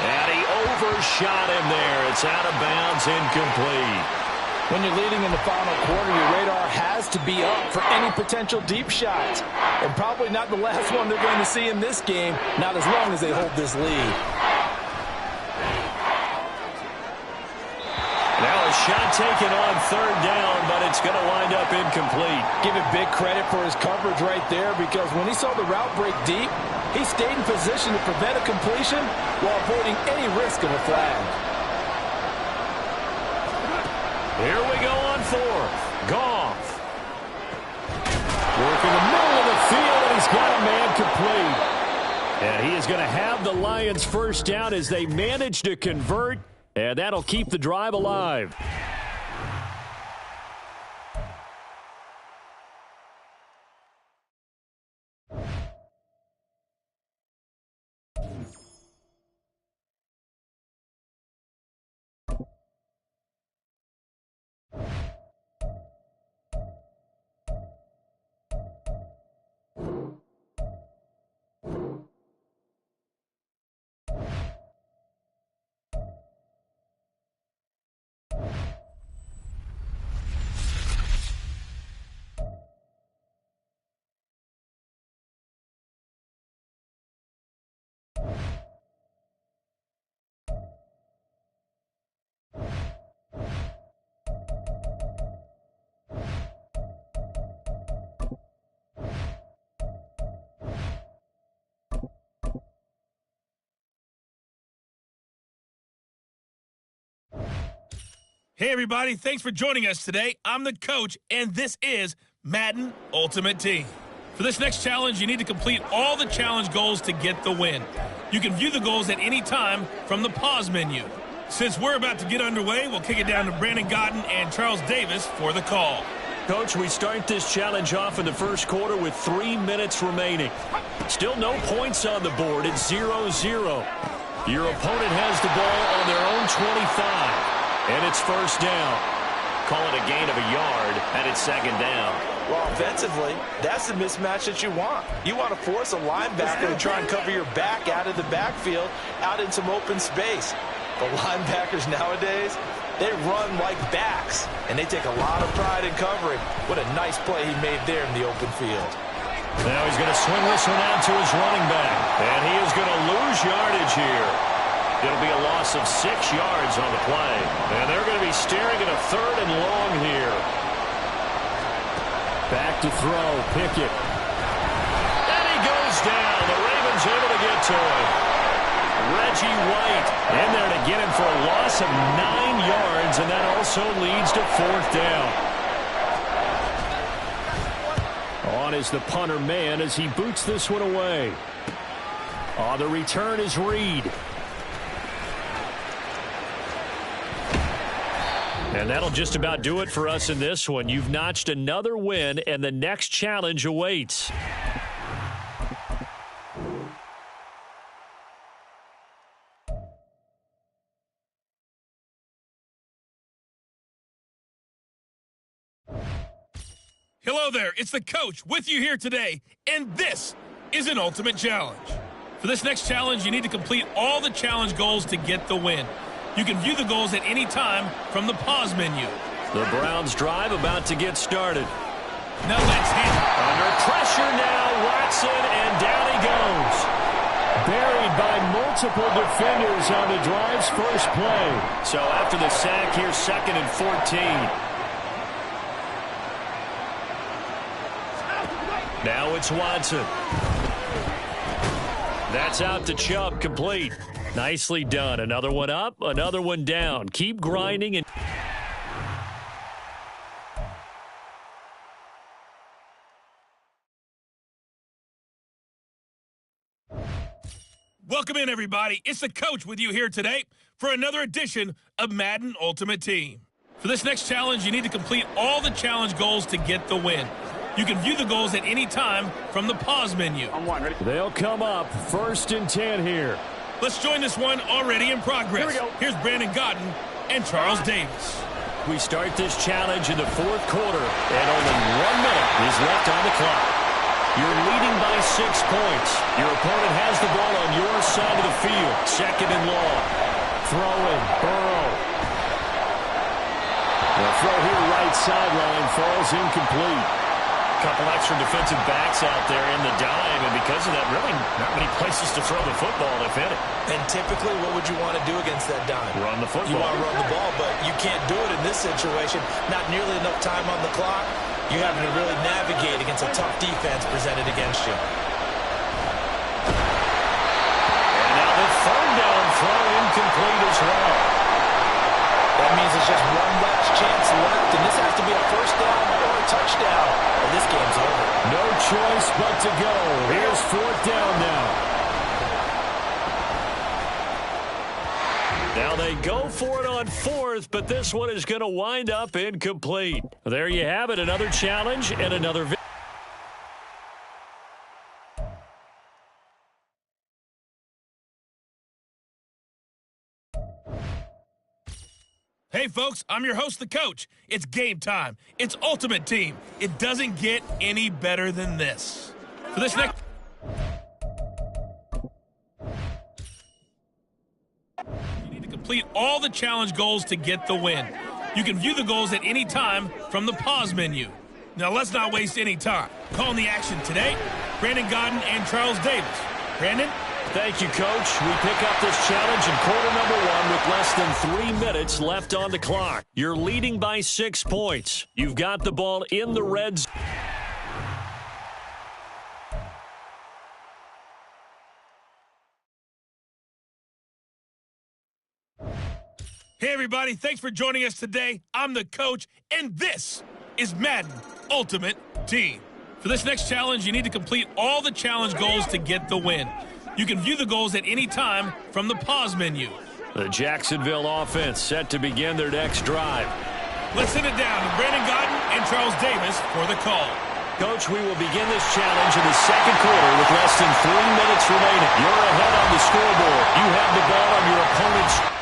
And he overshot him there. It's out of bounds, incomplete. When you're leading in the final quarter, your radar has to be up for any potential deep shots. And probably not the last one they're going to see in this game, not as long as they hold this lead. Now a shot taken on 3rd down, but it's going to wind up incomplete. Give it big credit for his coverage right there, because when he saw the route break deep, he stayed in position to prevent a completion while avoiding any risk of a flag. Here we go on 4th. Goff. Working the middle of the field, and he's got a man complete. And he is going to have the Lions first down as they manage to convert, and that'll keep the drive alive. Hey, everybody. Thanks for joining us today. I'm the coach, and this is Madden Ultimate Team. For this next challenge, you need to complete all the challenge goals to get the win. You can view the goals at any time from the pause menu. Since we're about to get underway, we'll kick it down to Brandon Godden and Charles Davis for the call. Coach, we start this challenge off in the first quarter with 3 minutes remaining. Still no points on the board. It's 0-0. Your opponent has the ball on their own 25. And it's first down. Call it a gain of a yard, and it's 2nd down. Well, offensively, that's the mismatch that you want. You want to force a linebacker to try and cover your back out of the backfield, out in some open space. The linebackers nowadays, they run like backs, and they take a lot of pride in covering. What a nice play he made there in the open field. Now he's going to swing this one out to his running back, and he is going to lose yardage here. It'll be a loss of 6 yards on the play. And they're going to be staring at a 3rd and long here. Back to throw. Pickett. And he goes down. The Ravens able to get to him. Reggie White in there to get him for a loss of 9 yards, and that also leads to 4th down. On is the punter man as he boots this one away. On the return is Reed. And that'll just about do it for us in this one. You've notched another win, and the next challenge awaits. Hello there. It's the coach with you here today, and this is an ultimate challenge. For this next challenge, you need to complete all the challenge goals to get the win. You can view the goals at any time from the pause menu. The Browns drive about to get started. Now let's hit. Under pressure now, Watson, and down he goes. Buried by multiple defenders on the drive's first play. So after the sack, here's 2nd and 14. Now it's Watson. That's out to Chubb, complete. Nicely done. Another one up, another one down. Keep grinding. And Welcome in, everybody. It's the coach with you here today for another edition of Madden Ultimate Team. For this next challenge, you need to complete all the challenge goals to get the win. You can view the goals at any time from the pause menu. They'll come up 1st and 10 here. Let's join this one already in progress. Here's Brandon Godden and Charles Davis. We start this challenge in the 4th quarter, and only 1 minute is left on the clock. You're leading by 6 points. Your opponent has the ball on your side of the field. 2nd and long. Throwing, Burrow. The throw here right sideline falls incomplete. Couple extra defensive backs out there in the dime, and because of that, really not many places to throw the football, if any. And typically, what would you want to do against that dime? Run the football. You want to run the ball, but you can't do it in this situation. Not nearly enough time on the clock. You're having to really navigate against a tough defense presented against you. And now the 3rd down throw incomplete as well. That means it's just one last chance left, and this has to be a 1st down or a touchdown, or this game's over. No choice but to go. Here's 4th down now. Now they go for it on 4th, but this one is going to wind up incomplete. There you have it, another challenge and another victory. Hey, folks, I'm your host, the coach. It's game time. It's Ultimate Team. It doesn't get any better than this. For this next... You need to complete all the challenge goals to get the win. You can view the goals at any time from the pause menu. Now, let's not waste any time. Calling the action today, Brandon Godden and Charles Davis. Brandon? Thank you, Coach. We pick up this challenge in quarter number 1 with less than 3 minutes left on the clock. You're leading by 6 points. You've got the ball in the red zone. Hey, everybody. Thanks for joining us today. I'm the coach, and this is Madden Ultimate Team. For this next challenge, you need to complete all the challenge goals to get the win. You can view the goals at any time from the pause menu. The Jacksonville offense set to begin their next drive. Let's send it down to Brandon Godden and Charles Davis for the call. Coach, we will begin this challenge in the 2nd quarter with less than 3 minutes remaining. You're ahead on the scoreboard. You have the ball on your opponent's...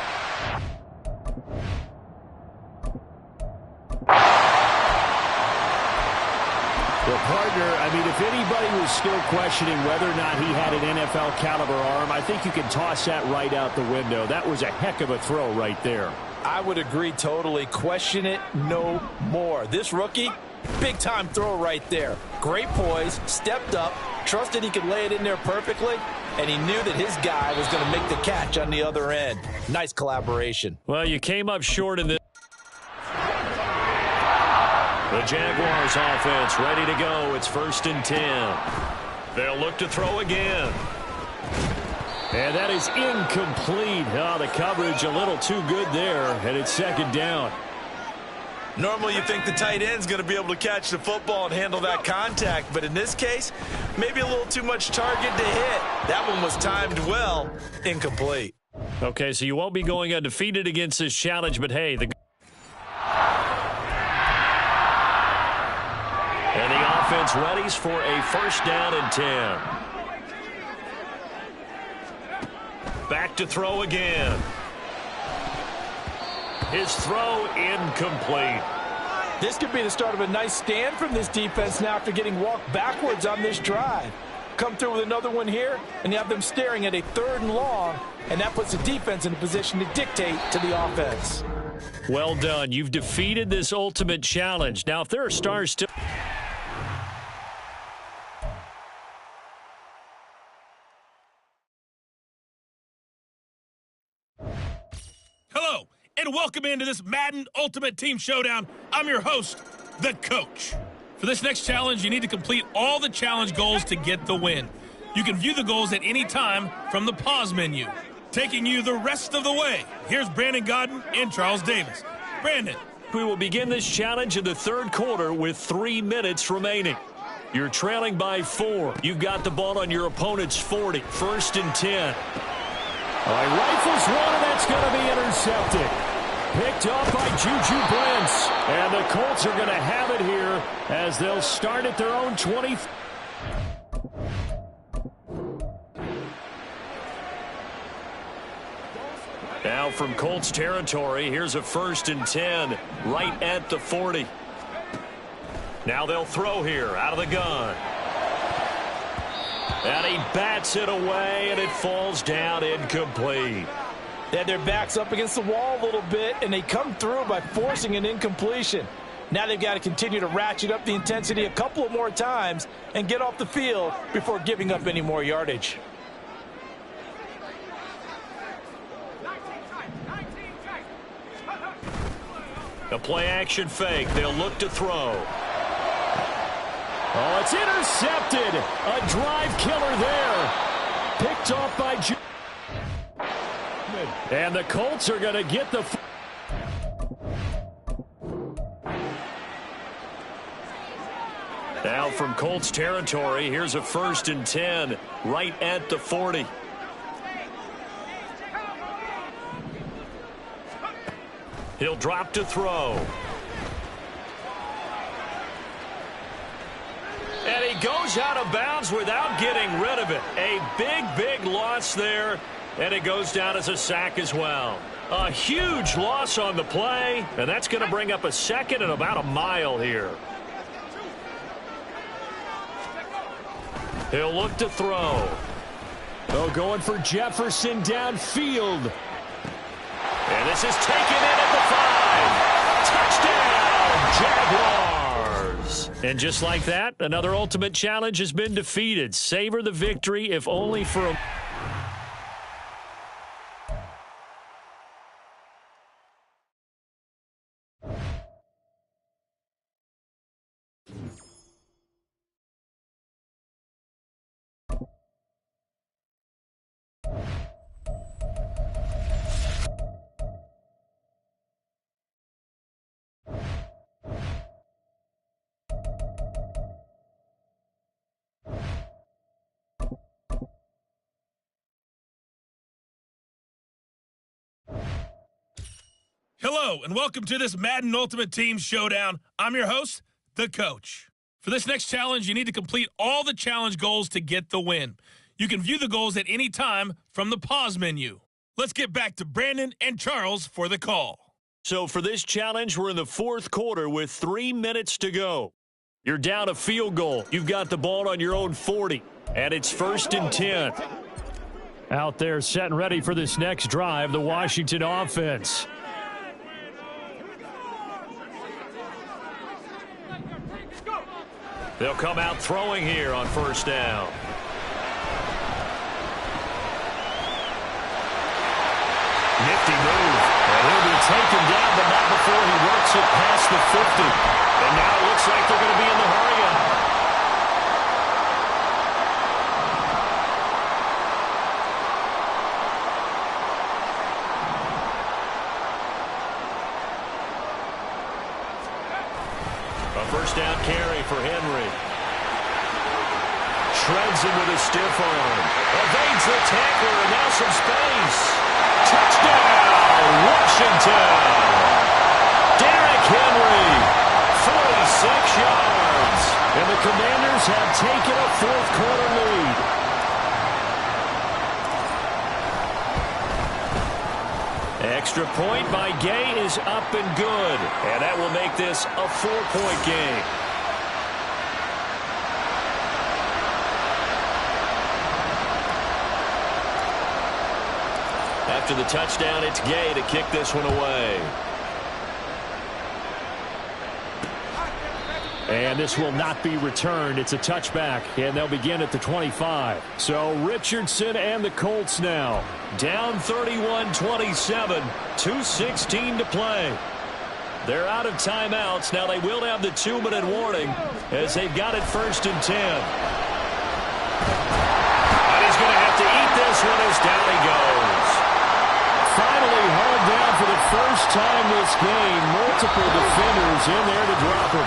Well, partner, I mean, if anybody was still questioning whether or not he had an NFL caliber arm, I think you can toss that right out the window. That was a heck of a throw right there. I would agree totally. Question it no more. This rookie, big-time throw right there. Great poise, stepped up, trusted he could lay it in there perfectly, and he knew that his guy was going to make the catch on the other end. Nice collaboration. Well, you came up short in this. The Jaguars offense ready to go. It's 1st and 10. They'll look to throw again. And that is incomplete. Oh, the coverage a little too good there, and it's 2nd down. Normally you think the tight end's going to be able to catch the football and handle that contact, but in this case, maybe a little too much target to hit. That one was timed well. Incomplete. Okay, so you won't be going undefeated against this challenge, but hey, and the offense readies for a 1st down and 10. Back to throw again. His throw incomplete. This could be the start of a nice stand from this defense now after getting walked backwards on this drive. Come through with another one here, and you have them staring at a 3rd and long, and that puts the defense in a position to dictate to the offense. Well done. You've defeated this ultimate challenge. Now, if there are stars still... Hello, and welcome into this Madden Ultimate Team Showdown. I'm your host, the coach. For this next challenge, you need to complete all the challenge goals to get the win. You can view the goals at any time from the pause menu. Taking you the rest of the way, here's Brandon Godden and Charles Davis. Brandon. We will begin this challenge in the 3rd quarter with 3 minutes remaining. You're trailing by 4. You've got the ball on your opponent's 40. 1st and 10. All right, rifles one, and that's going to be intercepted. Picked off by Juju Brents. And the Colts are going to have it here as they'll start at their own 20. Now from Colts territory, here's a 1st and 10 right at the 40. Now they'll throw here out of the gun. And he bats it away, and it falls down incomplete. They had their backs up against the wall a little bit, and they come through by forcing an incompletion. Now they've got to continue to ratchet up the intensity a couple of more times and get off the field before giving up any more yardage. A play-action fake. They'll look to throw. Oh, it's intercepted. A drive killer there. Picked off by and the Colts are going to get the. Now from Colts territory, here's a 1st and 10 right at the 40. He'll drop to throw. And he goes out of bounds without getting rid of it. A big loss there, and it goes down as a sack as well. A huge loss on the play, and that's going to bring up a 2nd and about a mile here. He'll look to throw. Oh, going for Jefferson downfield. And this is taken in at the 5. Touchdown, Jaguars. And just like that, another ultimate challenge has been defeated. Savor the victory, if only for a... Hello, and welcome to this Madden Ultimate Team Showdown. I'm your host, The Coach. For this next challenge, you need to complete all the challenge goals to get the win. You can view the goals at any time from the pause menu. Let's get back to Brandon and Charles for the call. So for this challenge, we're in the 4th quarter with 3 minutes to go. You're down a field goal. You've got the ball on your own 40, and it's 1st and 10. Out there set and ready for this next drive, the Washington offense. They'll come out throwing here on 1st down. Nifty move. And he'll be taken down, but not before he works it past the 50. And now it looks like they're going to be in the hurry-up. A 1st down carry for Henry. Shreds him with a stiff arm. Evades the tackler, and now some space. Touchdown, Washington. Derrick Henry, 46 yards. And the Commanders have taken a 4th quarter lead. Extra point by Gay is up and good. And that will make this a 4-point game. After the touchdown, it's Gay to kick this one away. And this will not be returned. It's a touchback, and they'll begin at the 25. So Richardson and the Colts now. Down 31-27, 2:16 to play. They're out of timeouts. Now they will have the 2-minute warning as they've got it 1st and 10. And he's going to have to eat this one as down he goes. Finally hauled down for the first time this game. Multiple defenders in there to drop him.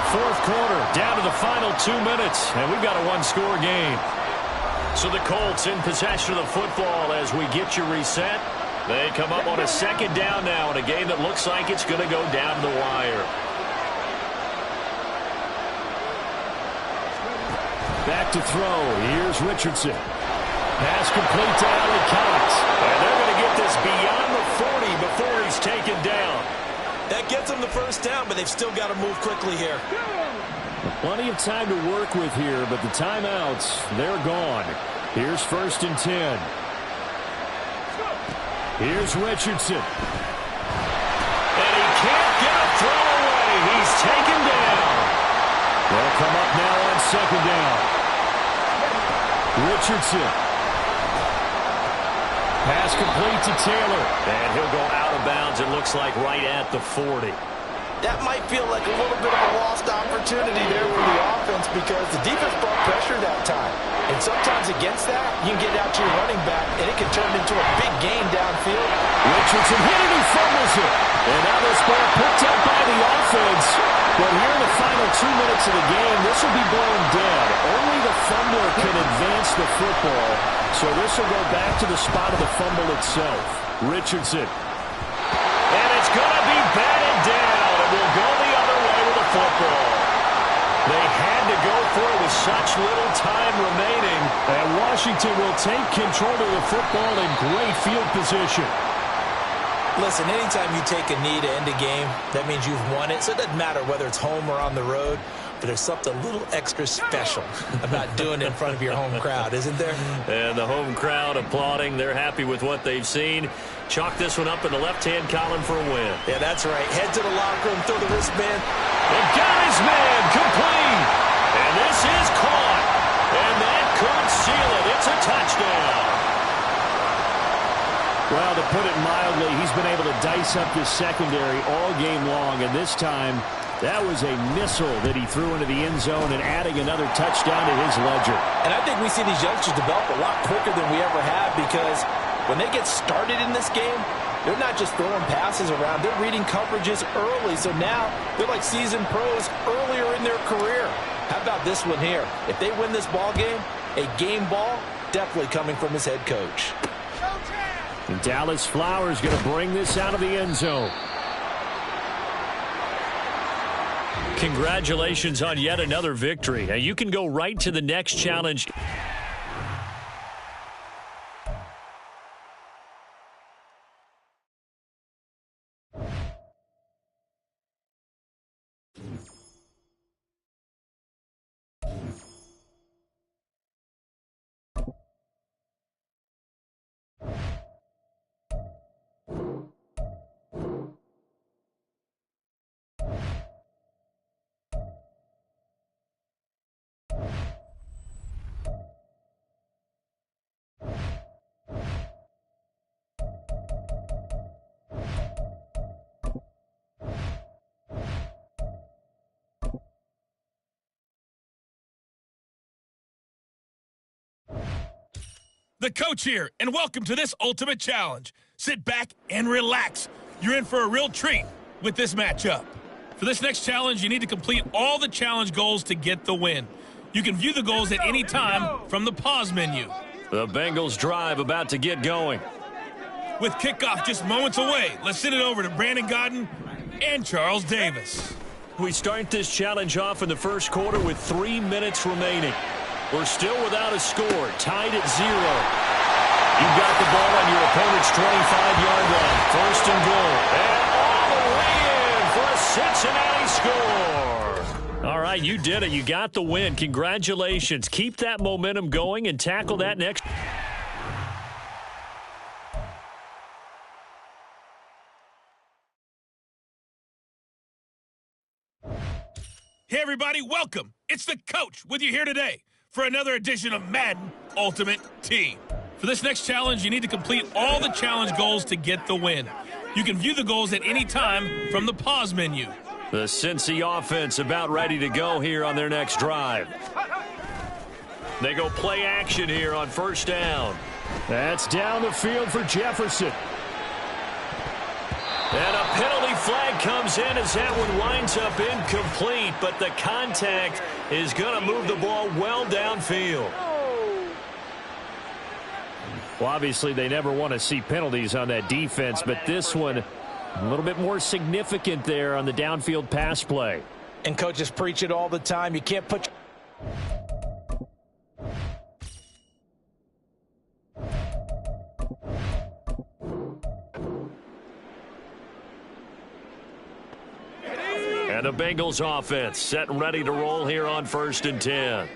4th quarter, down to the final 2 minutes, and we've got a 1-score game. So the Colts in possession of the football as we get you reset. They come up on a second down now in a game that looks like it's going to go down to the wire. Back to throw. Here's Richardson. Pass complete to Allen Cox. And they're going to get this beyond the 40 before he's taken down. That gets them the first down, but they've still got to move quickly here. Plenty of time to work with here, but the timeouts, they're gone. Here's 1st and 10. Here's Richardson. And he can't get a throw away. He's taken down. They'll come up now on 2nd down. Richardson. Pass complete to Taylor. And he'll go out of bounds, it looks like, right at the 40. That might feel like a little bit of a lost opportunity there for the offense because the defense brought pressure that time. And sometimes against that, you can get out to your running back, and it can turn into a big gain downfield. Richardson hit it, he fumbles it. And now this ball picked up by the offense. But here in the final 2 minutes of the game, this will be blown dead. Only the fumbler can advance the football. So this will go back to the spot of the fumble itself. Richardson. And it's going to be batted down. It will go the other way with the football. They had to go for it with such little time remaining. And Washington will take control of the football in great field position. Listen, anytime you take a knee to end a game, that means you've won it. So it doesn't matter whether it's home or on the road, but there's something a little extra special about doing it in front of your home crowd, isn't there? And the home crowd applauding. They're happy with what they've seen. Chalk this one up in the left-hand column for a win. Yeah, that's right. Head to the locker room, throw the wristband. And got his man complete. And this is caught. And that could seal it. It's a touchdown. Well, to put it mildly, he's been able to dice up this secondary all game long. And this time, that was a missile that he threw into the end zone and adding another touchdown to his ledger. And I think we see these youngsters develop a lot quicker than we ever have because when they get started in this game, they're not just throwing passes around. They're reading coverages early. So now they're like seasoned pros earlier in their career. How about this one here? If they win this ball game, a game ball definitely coming from his head coach. And Dallas Flowers going to bring this out of the end zone. Congratulations on yet another victory. Now you can go right to the next challenge. The coach here, and welcome to this ultimate challenge. Sit back and relax. You're in for a real treat with this matchup. For this next challenge, you need to complete all the challenge goals to get the win. You can view the goals at any time from the pause menu. The Bengals drive about to get going. With kickoff just moments away, let's send it over to Brandon Godden and Charles Davis. We start this challenge off in the first quarter with 3 minutes remaining. We're still without a score, tied at 0. You've got the ball on your opponent's 25-yard line. 1st and goal. And all the way in for a Cincinnati score. All right, you did it. You got the win. Congratulations. Keep that momentum going and tackle that next. Hey, everybody, welcome. It's the coach with you here today for another edition of Madden Ultimate Team. For this next challenge, you need to complete all the challenge goals to get the win. You can view the goals at any time from the pause menu. The Cincy offense about ready to go here on their next drive. They go play action here on 1st down. That's down the field for Jefferson. And a penalty flag comes in as that one winds up incomplete, but the contact is going to move the ball well downfield. Well, obviously, they never want to see penalties on that defense, but this one a little bit more significant there on the downfield pass play. And coaches preach it all the time. You can't put... And the Bengals offense set and ready to roll here on 1st and 10.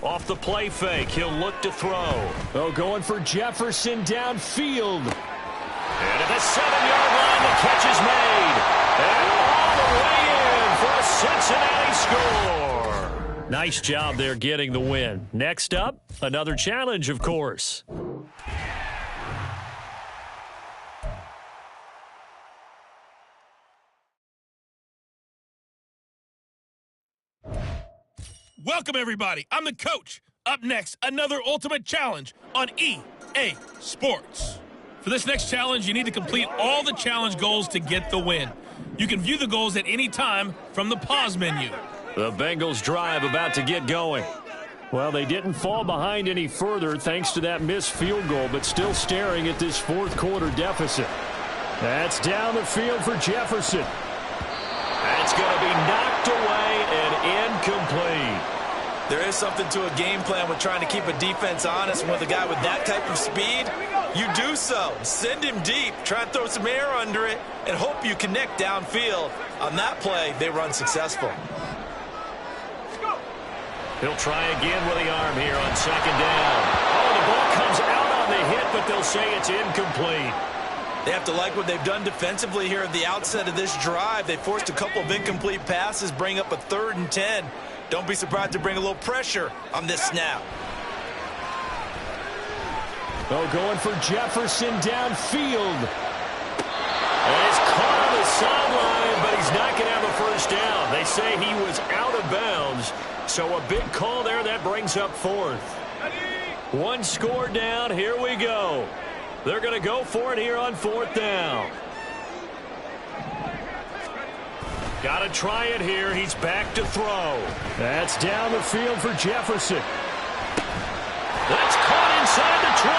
Off the play fake, he'll look to throw. Oh, going for Jefferson downfield. And at the 7-yard line, the catch is made. And all the way in for a Cincinnati score. Nice job there getting the win. Next up, another challenge, of course. Welcome, everybody. I'm the coach. Up next, another ultimate challenge on EA Sports. For this next challenge, you need to complete all the challenge goals to get the win. You can view the goals at any time from the pause menu. The Bengals drive about to get going. Well, they didn't fall behind any further thanks to that missed field goal, but still staring at this fourth quarter deficit. That's down the field for Jefferson. That's going to be knocked away and incomplete. There is something to a game plan with trying to keep a defense honest. And with a guy with that type of speed, you do so. Send him deep, try and throw some air under it, and hope you connect downfield. On that play, they were unsuccessful. He'll try again with the arm here on 2nd down. Oh, the ball comes out on the hit, but they'll say it's incomplete. They have to like what they've done defensively here at the outset of this drive. They forced a couple of incomplete passes, bring up a 3rd and 10. Don't be surprised to bring a little pressure on this snap. Oh, going for Jefferson downfield. And he's caught on the sideline, but he's not going to have a first down. They say he was out of bounds, so a big call there. That brings up 4th. One score down. Here we go. They're going to go for it here on 4th down. Got to try it here. He's back to throw. That's down the field for Jefferson. That's caught inside the 20.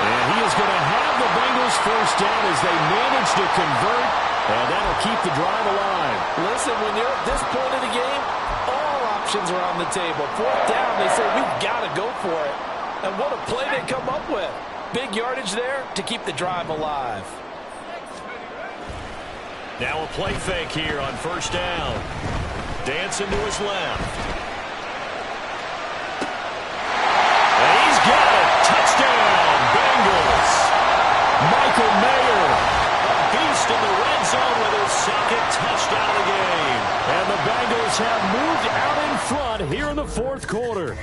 And he is going to have the Bengals first down as they manage to convert. And that'll keep the drive alive. Listen, when you're at this point of the game, all options are on the table. 4th down, they say, we've got to go for it. And what a play they come up with. Big yardage there to keep the drive alive. Now a play fake here on 1st down. Dancing to his left. And he's got it. Touchdown, Bengals. Michael Mayer, a beast in the red zone with his 2nd touchdown of the game. And the Bengals have moved out in front here in the 4th quarter.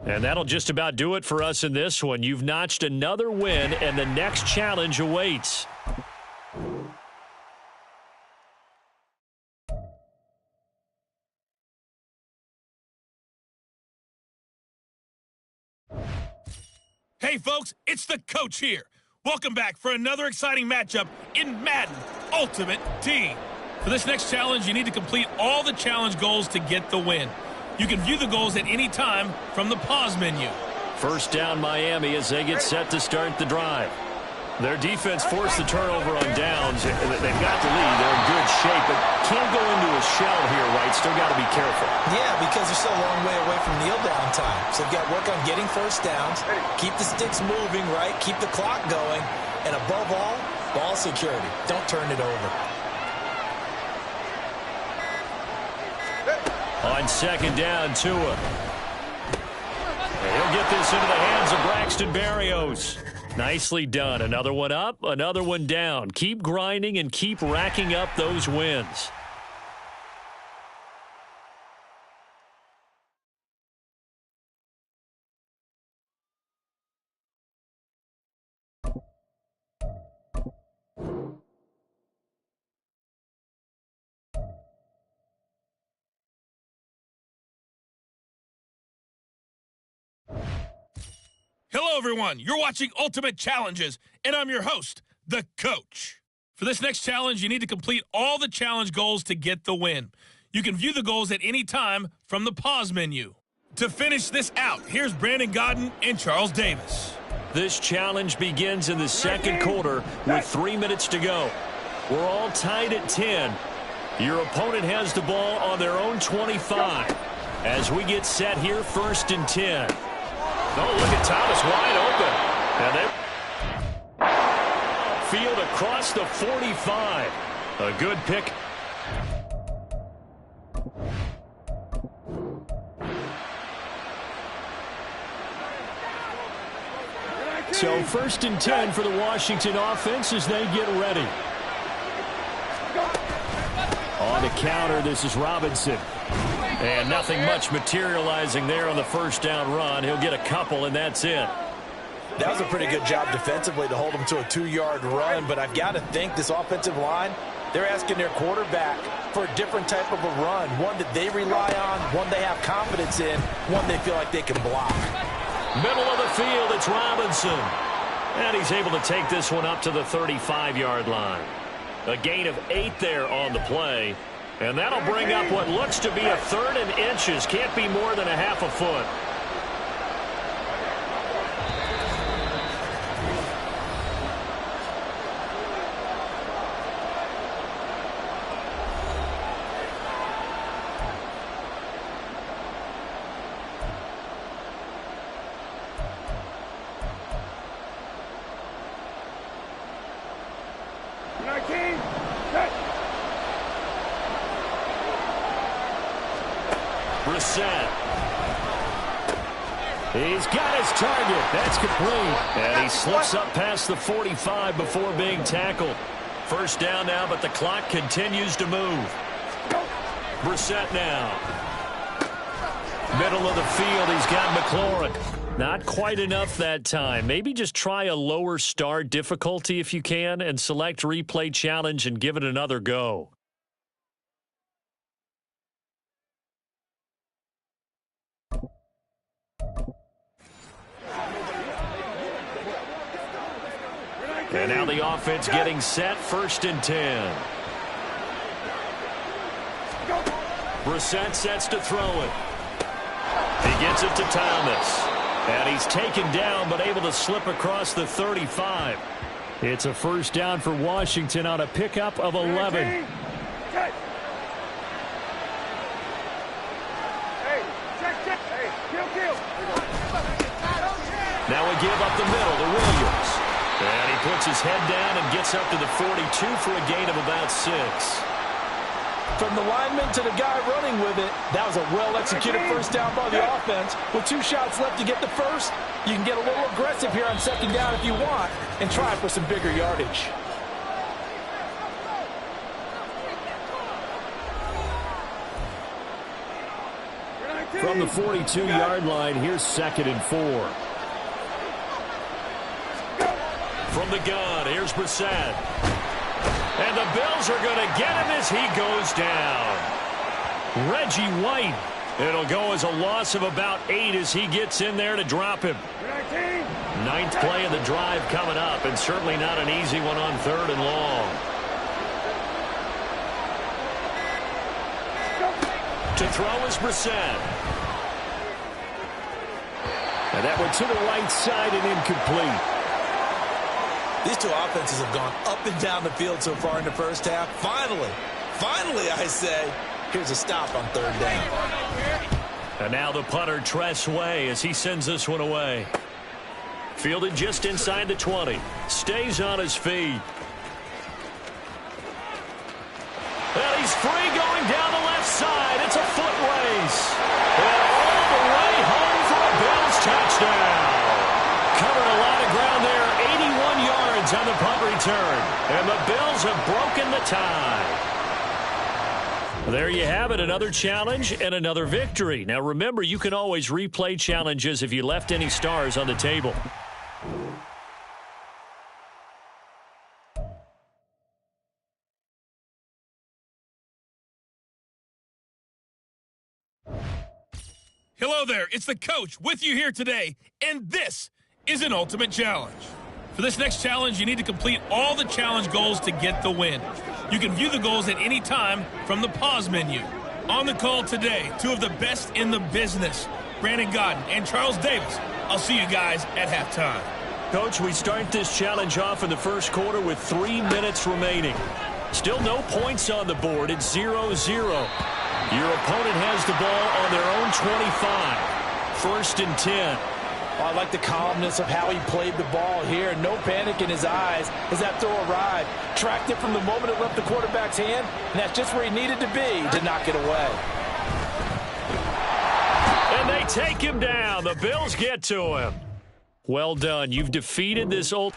And that'll just about do it for us in this one. You've notched another win, and the next challenge awaits. Hey, folks, it's the coach here. Welcome back for another exciting matchup in Madden Ultimate Team. For this next challenge, you need to complete all the challenge goals to get the win. You can view the goals at any time from the pause menu. 1st down Miami as they get set to start the drive. Their defense forced the turnover on downs. They've got the lead. They're in good shape, but can't go into a shell here, right? Still got to be careful. Yeah, because they're still a long way away from kneel down time. So they've got to work on getting first downs, keep the sticks moving, right? Keep the clock going. And above all, ball security. Don't turn it over. On 2nd down, Tua. And he'll get this into the hands of Braxton Berrios. Nicely done. Another one up, another one down. Keep grinding and keep racking up those wins. Hello, everyone. You're watching Ultimate Challenges, and I'm your host, the Coach. For this next challenge, you need to complete all the challenge goals to get the win. You can view the goals at any time from the pause menu. To finish this out, here's Brandon Godden and Charles Davis. This challenge begins in the second quarter with 3 minutes to go. We're all tied at 10. Your opponent has the ball on their own 25. As we get set here, 1st and 10. Oh, look at Thomas wide open. And they Field across the 45. A good pick. So 1st and 10 for the Washington offense as they get ready. On the counter, this is Robinson. And nothing much materializing there on the first down run. He'll get a couple, and that's it. That was a pretty good job defensively to hold him to a 2-yard run, but I've got to think this offensive line, they're asking their quarterback for a different type of a run, one that they rely on, one they have confidence in, one they feel like they can block. Middle of the field, it's Robinson. And he's able to take this one up to the 35-yard line. A gain of 8 there on the play. And that'll bring up what looks to be a 3rd and inches. Can't be more than a half a foot. Brissett. He's got his target. That's complete. And he slips up past the 45 before being tackled. First down now, but the clock continues to move. Brissett now. Middle of the field, he's got McLaurin. Not quite enough that time. Maybe just try a lower start difficulty if you can and select replay challenge and give it another go. And now the offense getting set, 1st and 10. Brissett sets to throw it. He gets it to Thomas. And he's taken down but able to slip across the 35. It's a first down for Washington on a pickup of 11. Now we give up the middle to Williams. And he puts his head down and gets up to the 42 for a gain of about 6. From the lineman to the guy running with it, that was a well-executed first down by the offense. With 2 shots left to get the first, you can get a little aggressive here on 2nd down if you want and try for some bigger yardage. From the 42-yard line, here's 2nd and 4. From the gun, here's Brissett. And the Bills are going to get him as he goes down. Reggie White. It'll go as a loss of about 8 as he gets in there to drop him. 9th play of the drive coming up, and certainly not an easy one on 3rd and long. To throw is Brissett. And that one to the right side and incomplete. These two offenses have gone up and down the field so far in the first half. Finally, I say, here's a stop on 3rd down. And now the punter, Tress Way, as he sends this one away. Fielded just inside the 20. Stays on his feet. And he's free going down the left side. It's a foot race. And all the way home for a Bills touchdown. Covered a lot of ground there. 81 yards on the punt return. And the Bills have broken the tie. There you have it, another challenge and another victory. Now remember, you can always replay challenges if you left any stars on the table. Hello there, it's the Coach with you here today, and this is an ultimate challenge. For this next challenge, you need to complete all the challenge goals to get the win. You can view the goals at any time from the pause menu. On the call today, two of the best in the business, Brandon Godden and Charles Davis. I'll see you guys at halftime. Coach, we start this challenge off in the first quarter with 3 minutes remaining. Still no points on the board. It's 0-0. Your opponent has the ball on their own 25. 1st and 10. Oh, I like the calmness of how he played the ball here. No panic in his eyes as that throw arrived. Tracked it from the moment it left the quarterback's hand, and that's just where he needed to be to knock it away. And they take him down. The Bills get to him. Well done. You've defeated this old...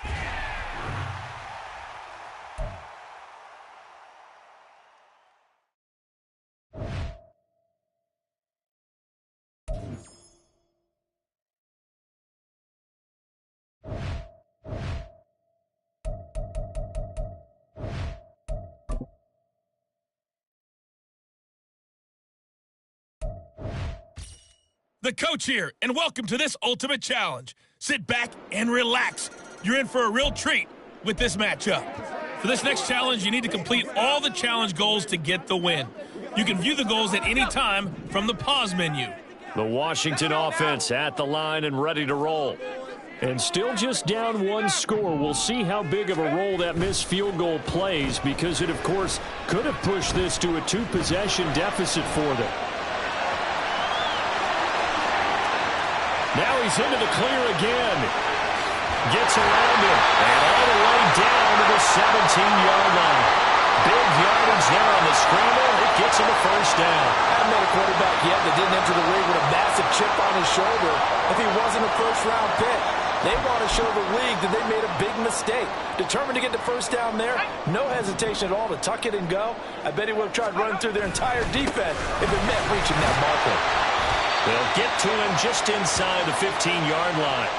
The coach here, and welcome to this ultimate challenge. Sit back and relax. You're in for a real treat with this matchup. For this next challenge, you need to complete all the challenge goals to get the win. You can view the goals at any time from the pause menu. The Washington offense at the line and ready to roll. And still just down 1 score. We'll see how big of a role that missed field goal plays, because it, of course, could have pushed this to a 2-possession deficit for them. Now he's into the clear again. Gets around him. And all the way down to the 17-yard line. Big yardage there on the scramble. It gets him a first down. I haven't met a quarterback yet that didn't enter the league with a massive chip on his shoulder if he wasn't a first-round pick. They want to show the league that they made a big mistake. Determined to get the first down there. No hesitation at all to tuck it and go. I bet he would have tried running through their entire defense if it meant reaching that marker. They'll get to him just inside the 15-yard line.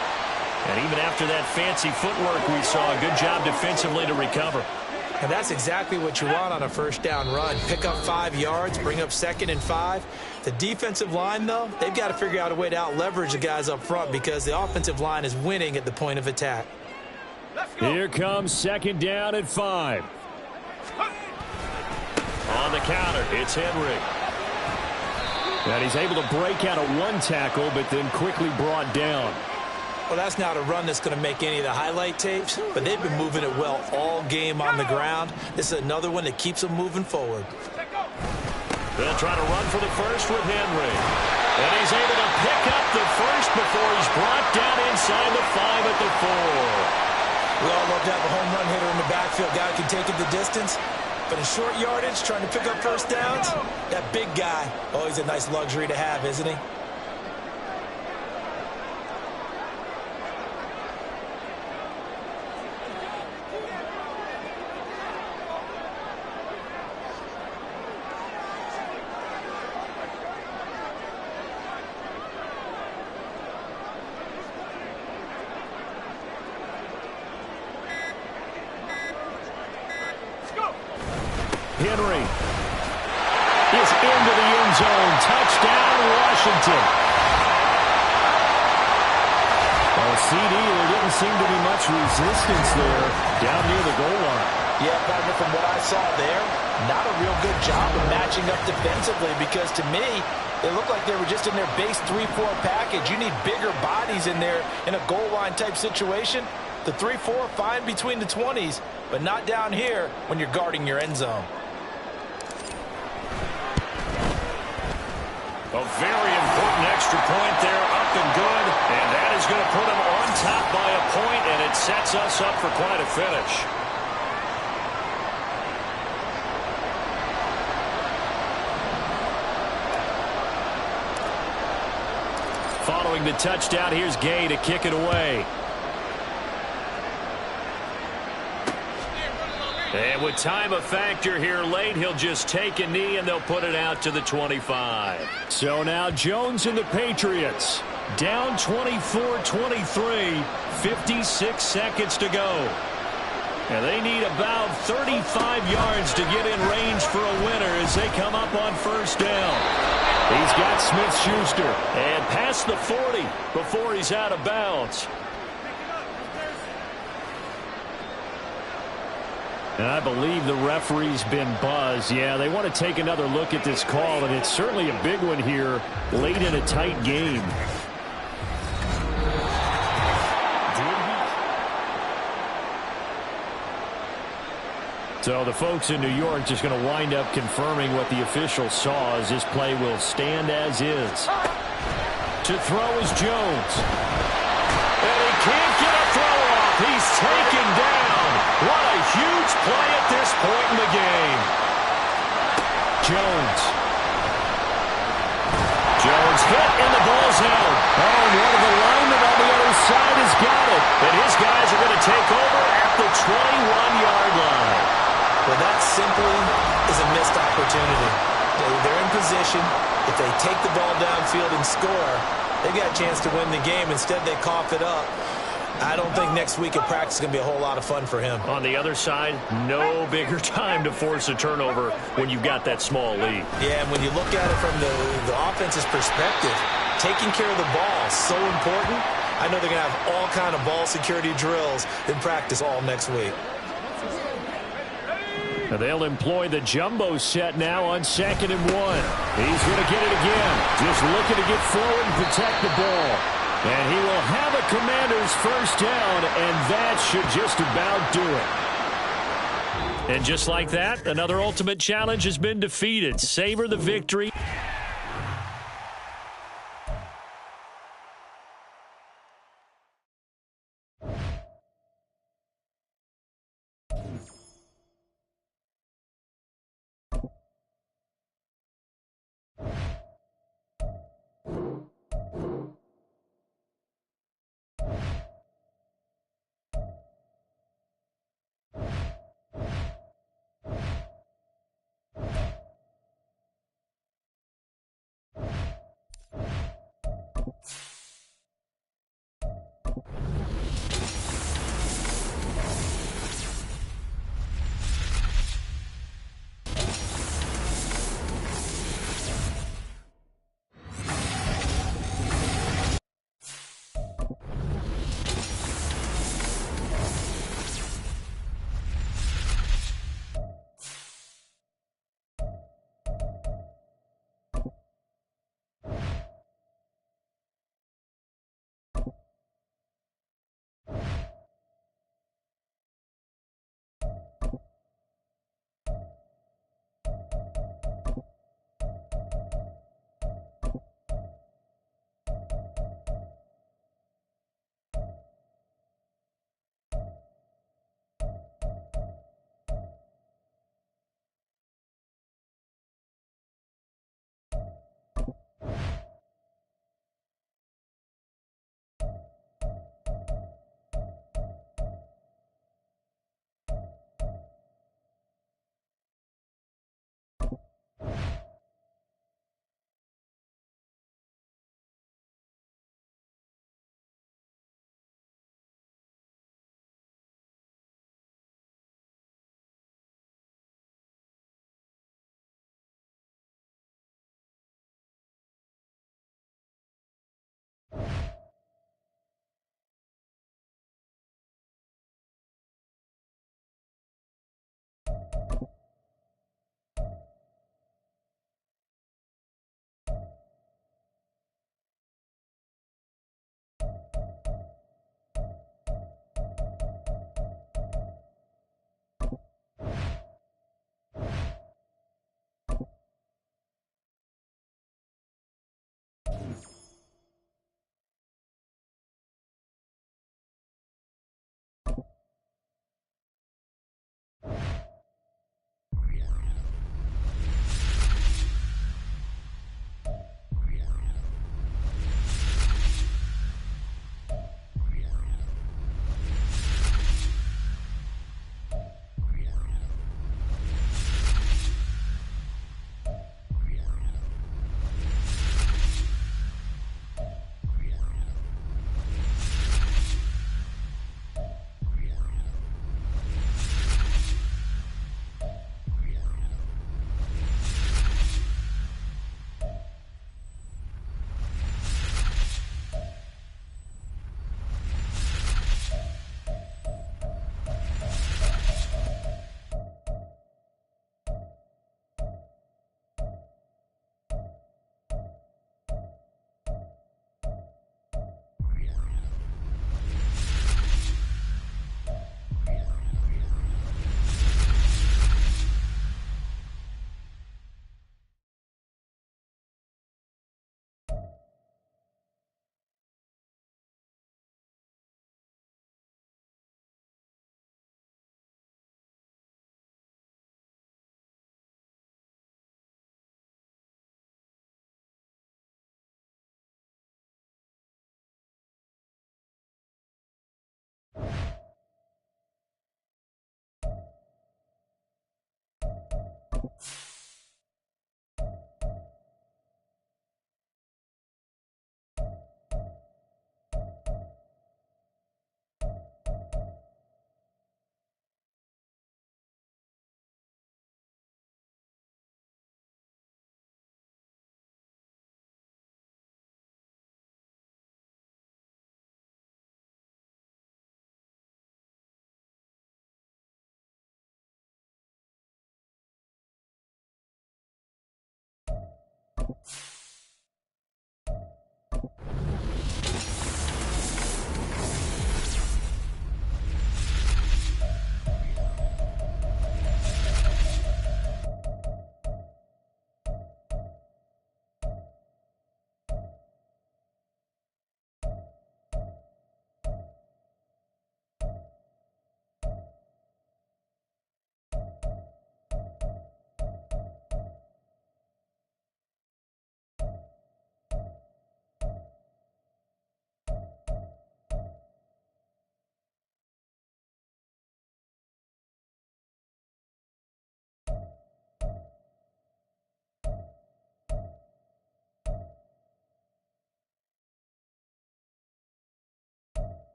And even after that fancy footwork we saw, a good job defensively to recover. And that's exactly what you want on a first down run. Pick up 5 yards, bring up 2nd and 5. The defensive line, though, they've got to figure out a way to out-leverage the guys up front because the offensive line is winning at the point of attack. Here comes 2nd down at 5. On the counter, it's Henry. And he's able to break out of 1 tackle, but then quickly brought down. Well, that's not a run that's going to make any of the highlight tapes, but they've been moving it well all game on the ground. This is another one that keeps them moving forward. They'll try to run for the first with Henry. And he's able to pick up the first before he's brought down inside the 5 at the 4. We all love to have a home run hitter in the backfield. Guy who can take it the distance. But in short yardage, trying to pick up first downs, that big guy, always a nice luxury to have, isn't he? Henry is into the end zone. Touchdown, Washington. Well, CD, there didn't seem to be much resistance there down near the goal line. Yeah, partner, from what I saw there, not a real good job of matching up defensively because to me, they looked like they were just in their base 3-4 package. You need bigger bodies in there in a goal line type situation. The 3-4 fine between the 20s, but not down here when you're guarding your end zone. A very important extra point there, up and good. And that is going to put him on top by a point, and it sets us up for quite a finish. Following the touchdown, here's Gay to kick it away. And with time a factor here late, he'll just take a knee and they'll put it out to the 25. So now Jones and the Patriots down 24-23, 56 seconds to go. And they need about 35 yards to get in range for a winner as they come up on first down. He's got Smith-Schuster. And past the 40 before he's out of bounds. And I believe the referee's been buzzed. Yeah, they want to take another look at this call, and it's certainly a big one here late in a tight game. So the folks in New York just going to wind up confirming what the official saw, as this play will stand as is. To throw is Jones. And he can't get a throw off. He's taken down. What a huge play at this point in the game. Jones hit, and the ball's out. Oh, and one of the linemen on the other side has got it. And his guys are going to take over at the 21-yard line. Well, that simply is a missed opportunity. They're in position. If they take the ball downfield and score, they've got a chance to win the game. Instead, they cough it up. I don't think next week at practice is going to be a whole lot of fun for him. On the other side, no bigger time to force a turnover when you've got that small lead. Yeah, and when you look at it from the offense's perspective, taking care of the ball is so important. I know they're going to have all kind of ball security drills in practice all next week. Now they'll employ the jumbo set now on 2nd and 1. He's going to get it again. Just looking to get forward and protect the ball. And he will have a Commander's first down, and that should just about do it. And just like that, another ultimate challenge has been defeated. Savor the victory.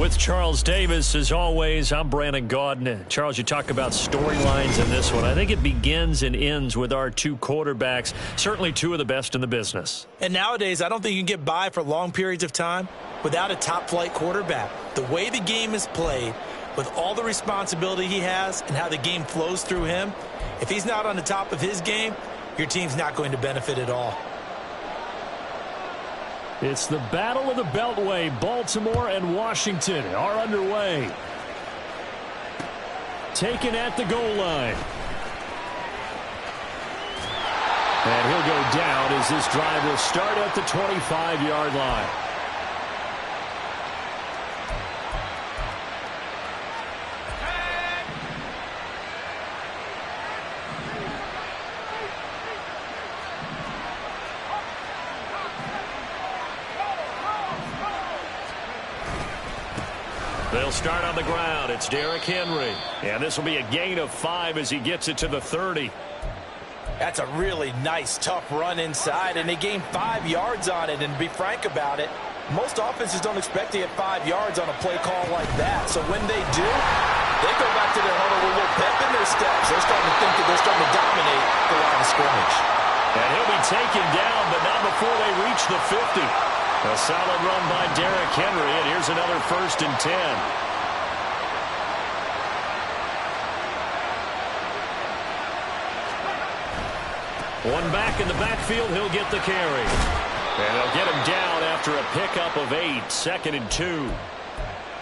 With Charles Davis, as always, I'm Brandon Gaudin. Charles, you talk about storylines in this one. I think it begins and ends with our two quarterbacks, certainly two of the best in the business. And nowadays, I don't think you can get by for long periods of time without a top-flight quarterback. The way the game is played, with all the responsibility he has and how the game flows through him, if he's not on the top of his game, your team's not going to benefit at all. It's the Battle of the Beltway. Baltimore and Washington are underway. Taken at the goal line. And he'll go down as this drive will start at the 25-yard line. They'll start on the ground. It's Derrick Henry. And this will be a gain of 5 as he gets it to the 30. That's a really nice, tough run inside, and they gained 5 yards on it. And to be frank about it, most offenses don't expect to get 5 yards on a play call like that. So when they do, they go back to their huddle with a little pep in their steps. They're starting to think that they're starting to dominate the line of scrimmage. And he'll be taken down, but not before they reach the 50. A solid run by Derrick Henry, and here's another 1st and 10. One back in the backfield, he'll get the carry. And they'll get him down after a pickup of 8, 2nd and 2.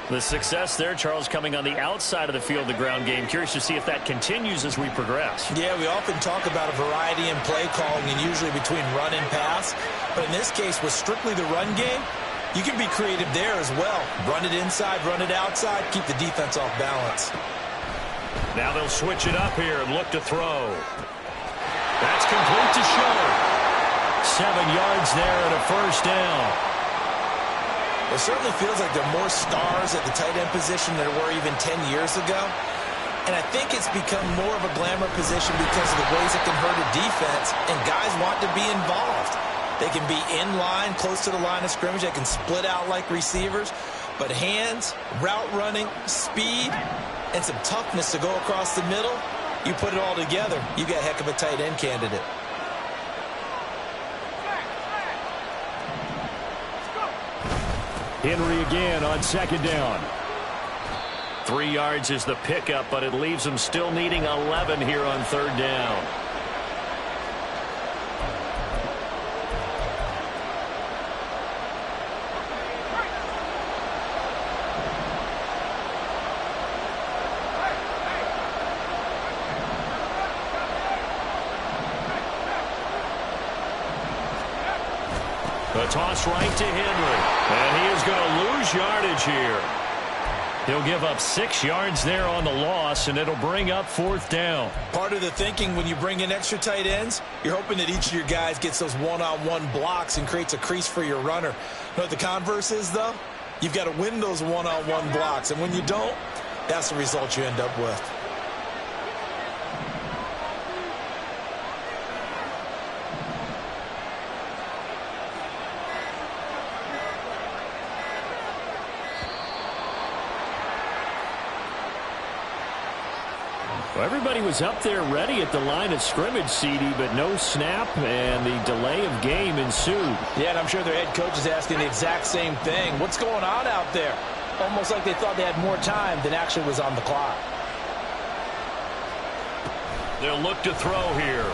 The success there, Charles, coming on the outside of the field, the ground game. Curious to see if that continues as we progress. Yeah, we often talk about a variety in play calling and usually between run and pass. But in this case, with strictly the run game, you can be creative there as well. Run it inside, run it outside, keep the defense off balance. Now they'll switch it up here and look to throw. That's complete to Show. 7 yards there and a 1st down. It certainly feels like there are more stars at the tight end position than there were even 10 years ago. And I think it's become more of a glamour position because of the ways it can hurt a defense, and guys want to be involved. They can be in line, close to the line of scrimmage. They can split out like receivers. But hands, route running, speed, and some toughness to go across the middle, you put it all together, you got a heck of a tight end candidate. Henry again on 2nd down. 3 yards is the pickup, but it leaves them still needing 11 here on 3rd down. A toss right to Henry, and he is going to lose yardage here. He'll give up 6 yards there on the loss, and it'll bring up 4th down. Part of the thinking when you bring in extra tight ends, you're hoping that each of your guys gets those one-on-one blocks and creates a crease for your runner. You know what the converse is, though? You've got to win those one-on-one blocks, and when you don't, that's the result you end up with. Well, everybody was up there ready at the line of scrimmage, CD, but no snap, and the delay of game ensued. Yeah, and I'm sure their head coach is asking the exact same thing. What's going on out there? Almost like they thought they had more time than actually was on the clock. They'll look to throw here.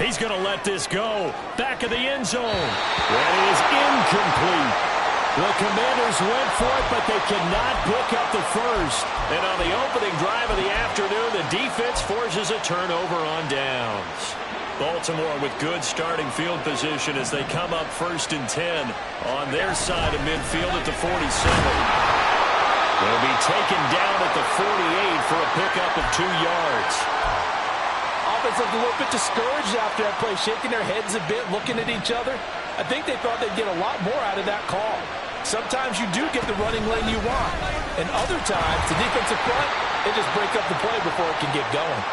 He's going to let this go. Back of the end zone. That is incomplete. The Commanders went for it, but they cannot pick up the first. And on the opening drive of the afternoon, the defense forces a turnover on downs. Baltimore with good starting field position as they come up 1st and 10 on their side of midfield at the 47. They'll be taken down at the 48 for a pickup of 2 yards. Offense looked a little bit discouraged after that play, shaking their heads a bit, looking at each other. I think they thought they'd get a lot more out of that call. Sometimes you do get the running lane you want. And other times, the defensive front, they just break up the play before it can get going.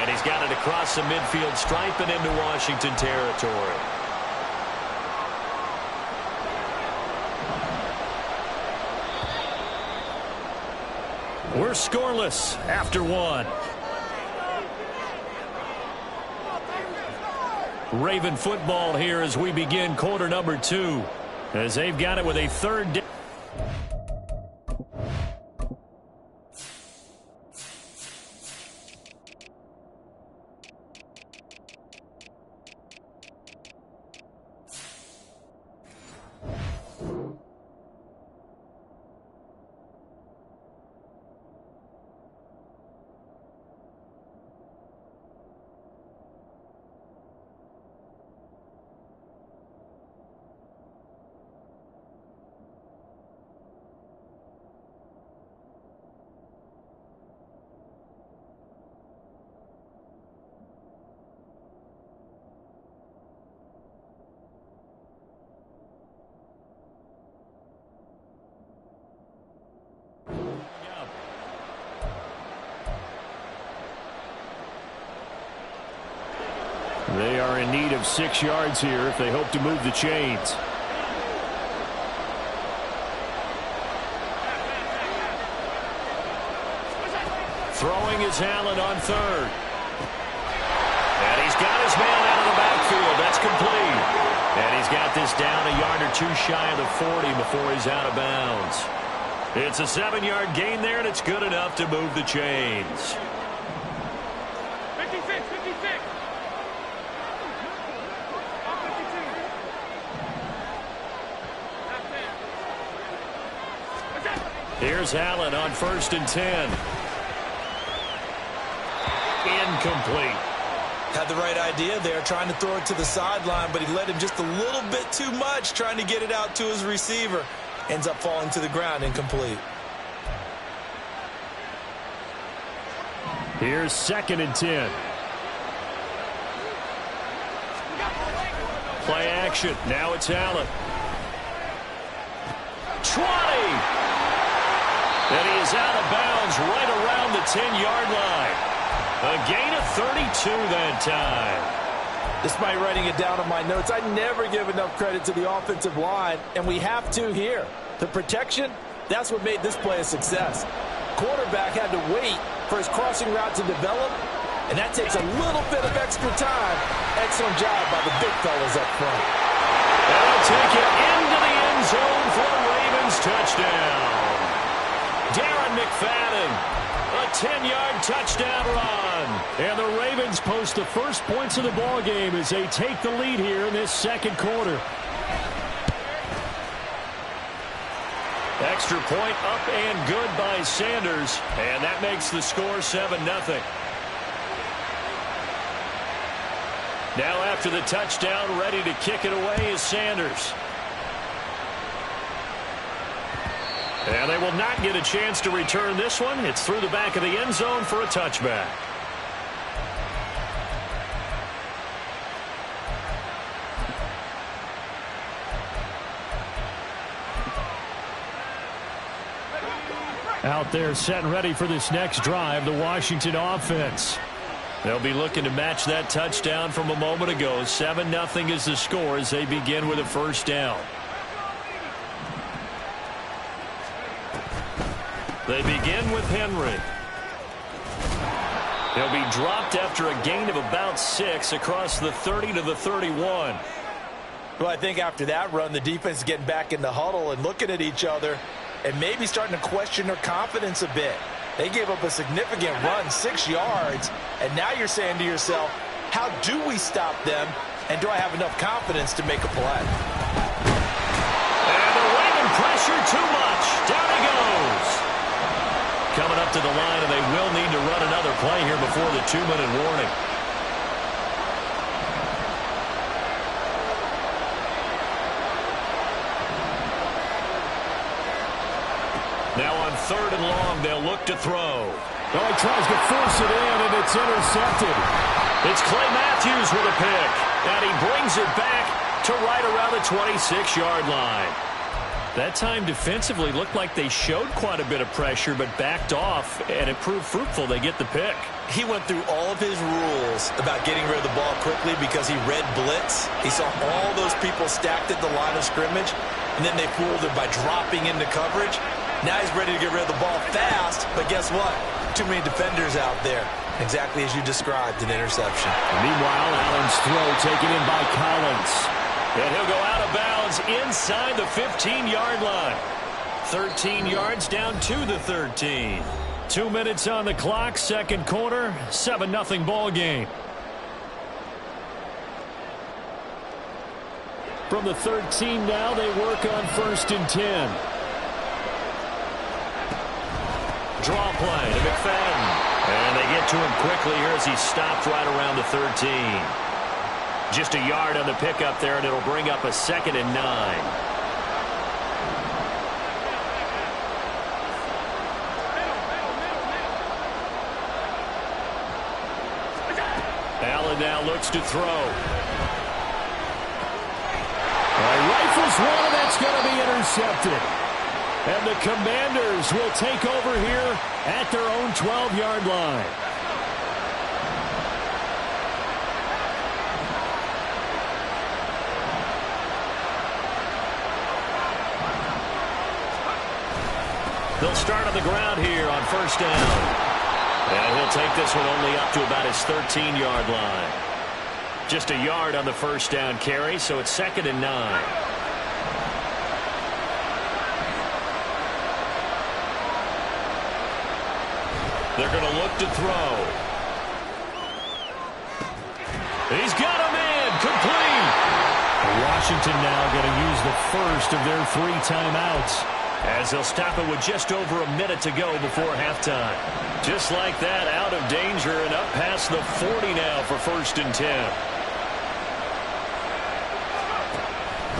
And he's got it across the midfield stripe and into Washington territory. We're scoreless after one. Raven football here as we begin quarter number 2. As they've got it with a third down. They are in need of 6 yards here if they hope to move the chains. Throwing is Allen on third. And he's got his man out of the backfield. That's complete. And he's got this down a yard or 2 shy of the 40 before he's out of bounds. It's a 7-yard gain there, and it's good enough to move the chains. 56. Here's Allen on 1st and 10. Incomplete. Had the right idea there, trying to throw it to the sideline, but he let him just a little bit too much, trying to get it out to his receiver. Ends up falling to the ground, incomplete. Here's 2nd and 10. Play action. Now it's Allen. 20. And he is out of bounds right around the 10-yard line. A gain of 32 that time. Despite writing it down on my notes, I never give enough credit to the offensive line, and we have to here. The protection, that's what made this play a success. Quarterback had to wait for his crossing route to develop, and that takes a little bit of extra time. Excellent job by the big fellas up front. And they'll take it into the end zone for a Ravens touchdown. Darren McFadden, a 10-yard touchdown run. And the Ravens post the first points of the ball game as they take the lead here in this second quarter. Extra point up and good by Sanders. And that makes the score 7-0. Now after the touchdown, ready to kick it away is Sanders. And they will not get a chance to return this one. It's through the back of the end zone for a touchback. Out there set and ready for this next drive, the Washington offense. They'll be looking to match that touchdown from a moment ago. 7-0 is the score as they begin with a first down. They begin with Henry. He'll be dropped after a gain of about 6 across the 30 to the 31. Well, I think after that run, the defense is getting back in the huddle and looking at each other and maybe starting to question their confidence a bit. They gave up a significant run, 6 yards, and now you're saying to yourself, how do we stop them, and do I have enough confidence to make a play? And the Raven pressure too much. Down he goes. Coming up to the line, and they will need to run another play here before the 2-minute warning. Now on 3rd and long, they'll look to throw. Oh, he tries to force it in, and it's intercepted. It's Clay Matthews with a pick, and he brings it back to right around the 26-yard line. That time defensively looked like they showed quite a bit of pressure but backed off, and it proved fruitful. They get the pick. He went through all of his rules about getting rid of the ball quickly because he read blitz. He saw all those people stacked at the line of scrimmage, and then they fooled him by dropping into coverage. Now he's ready to get rid of the ball fast, but guess what? Too many defenders out there. Exactly as you described, an interception. Meanwhile, Allen's throw taken in by Collins. And he'll go out of bounds inside the 15-yard line. 13 yards down to the 13. 2 minutes on the clock, second quarter, 7-0 ball game. From the 13 now, they work on 1st and 10. Draw play to McFadden. And they get to him quickly here as he's stopped right around the 13. Just a yard on the pickup there, and it'll bring up a 2nd and 9. Allen now looks to throw. Rifles one, and that's going to be intercepted. And the Commanders will take over here at their own 12-yard line. They'll start on the ground here on 1st down. And he'll take this one only up to about his 13-yard line. Just a yard on the 1st down carry, so it's 2nd and 9. They're going to look to throw. He's got a man complete. Washington now going to use the first of their 3 timeouts, as they'll stop it with just over a minute to go before halftime. Just like that, out of danger and up past the 40 now for 1st and 10.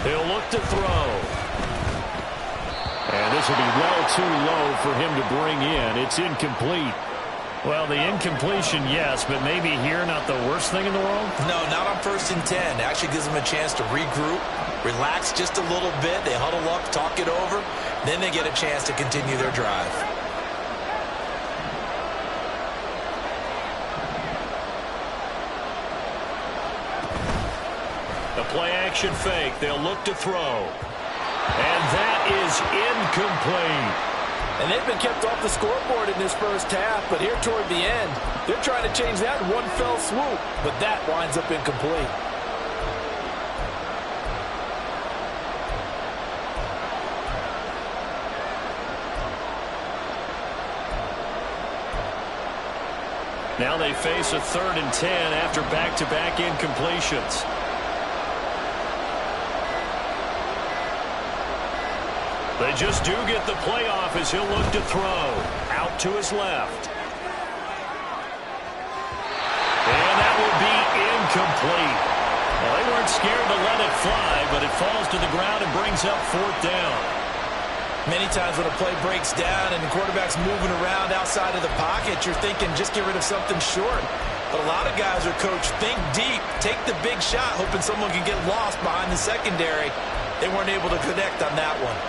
He'll look to throw. And this will be well too low for him to bring in. It's incomplete. Well, the incompletion, yes, but maybe here not the worst thing in the world? No, not on 1st and 10. It actually gives them a chance to regroup, relax just a little bit. They huddle up, talk it over. Then they get a chance to continue their drive. The play-action fake. They'll look to throw. And that is incomplete. And they've been kept off the scoreboard in this first half, but here toward the end, they're trying to change that in one fell swoop, but that winds up incomplete. Now they face a 3rd and 10 after back-to-back incompletions. They just do get the playoff as he'll look to throw. Out to his left. And that will be incomplete. Well, they weren't scared to let it fly, but it falls to the ground and brings up 4th down. Many times when a play breaks down and the quarterback's moving around outside of the pocket, you're thinking just get rid of something short. But a lot of guys are coached, think deep, take the big shot, hoping someone can get lost behind the secondary. They weren't able to connect on that one.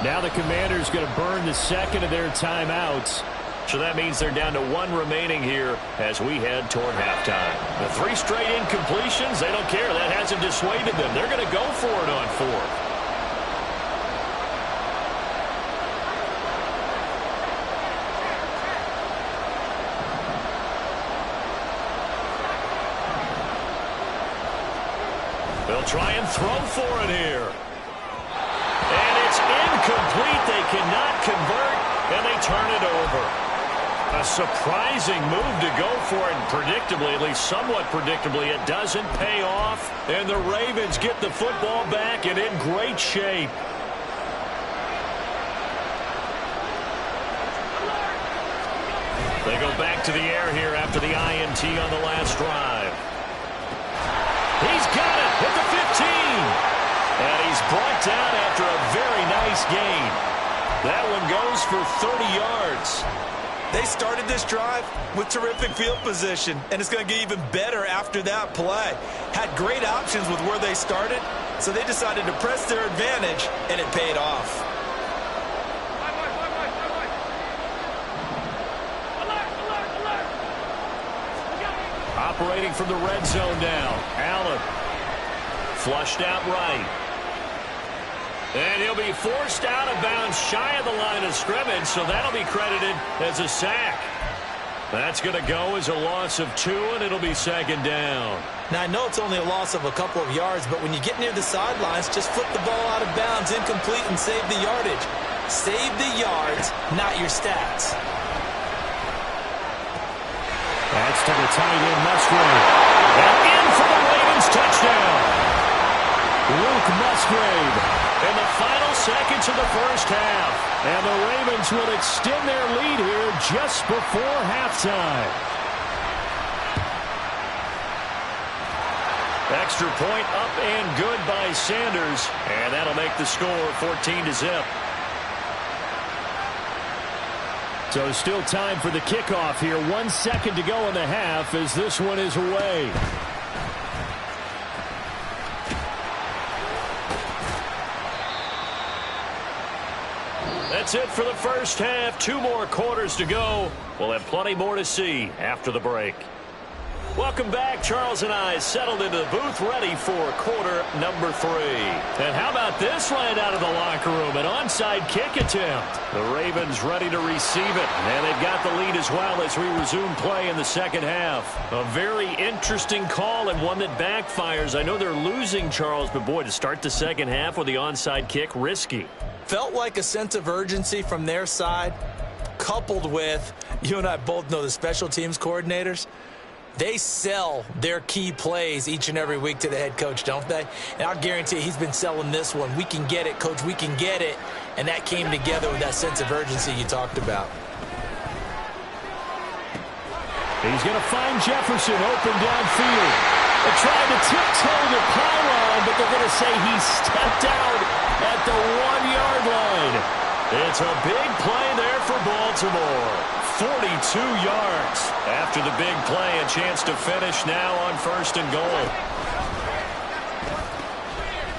Now the Commanders going to burn the 2nd of their timeouts. So that means they're down to 1 remaining here as we head toward halftime. The 3 straight incompletions, they don't care. That hasn't dissuaded them. They're going to go for it on 4th. They'll try and throw for it here. And it's incomplete. They cannot convert, and they turn it over. A surprising move to go for it, and predictably, at least somewhat predictably, it doesn't pay off. And the Ravens get the football back and in great shape. They go back to the air here after the INT on the last drive. He's got it at the 15. And he's brought down after a very nice gain. That one goes for 30 yards. They started this drive with terrific field position, and it's going to get even better after that play. Had great options with where they started, so they decided to press their advantage, and it paid off. Operating from the red zone now, Allen Flushed out right. And he'll be forced out of bounds shy of the line of scrimmage, so that'll be credited as a sack. That's going to go as a loss of 2, and it'll be second down. Now, I know it's only a loss of a couple of yards, but when you get near the sidelines, just flip the ball out of bounds, incomplete, and save the yardage. Save the yards, not your stats. That's to the tight end, Musgrave. And in for the Ravens touchdown. Luke Musgrave. In the final seconds of the first half. And the Ravens will extend their lead here just before halftime. Extra point up and good by Sanders. And that'll make the score 14-0. So still time for the kickoff here. 1 second to go in the half as this one is away. That's it for the first half. 2 more quarters to go. We'll have plenty more to see after the break. Welcome back. Charles and I settled into the booth ready for quarter number 3. And how about this right out of the locker room? An onside kick attempt. The Ravens ready to receive it. And they've got the lead as well as we resume play in the second half. A very interesting call and one that backfires. I know they're losing, Charles, but boy, to start the second half with the onside kick, risky. Felt like a sense of urgency from their side, coupled with, you and I both know the special teams coordinators, they sell their key plays each and every week to the head coach, don't they? And I'll guarantee he's been selling this one. We can get it, coach, we can get it. And that came together with that sense of urgency you talked about. He's going to find Jefferson open downfield. They're trying to tiptoe the pylon, but they're going to say he stepped out at the 1-yard line. It's a big play there for Baltimore. 42 yards. After the big play, a chance to finish now on 1st and goal.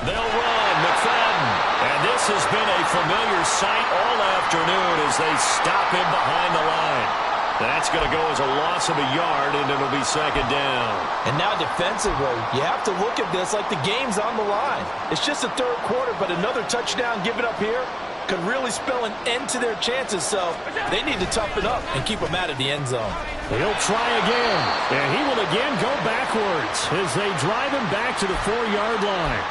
They'll run, McFadden. And this has been a familiar sight all afternoon as they stop him behind the line. That's going to go as a loss of a yard, and it'll be second down. And now defensively, you have to look at this like the game's on the line. It's just the third quarter, but another touchdown given up here could really spell an end to their chances, so they need to toughen up and keep them out of the end zone. He'll try again, and he will again go backwards as they drive him back to the 4-yard line.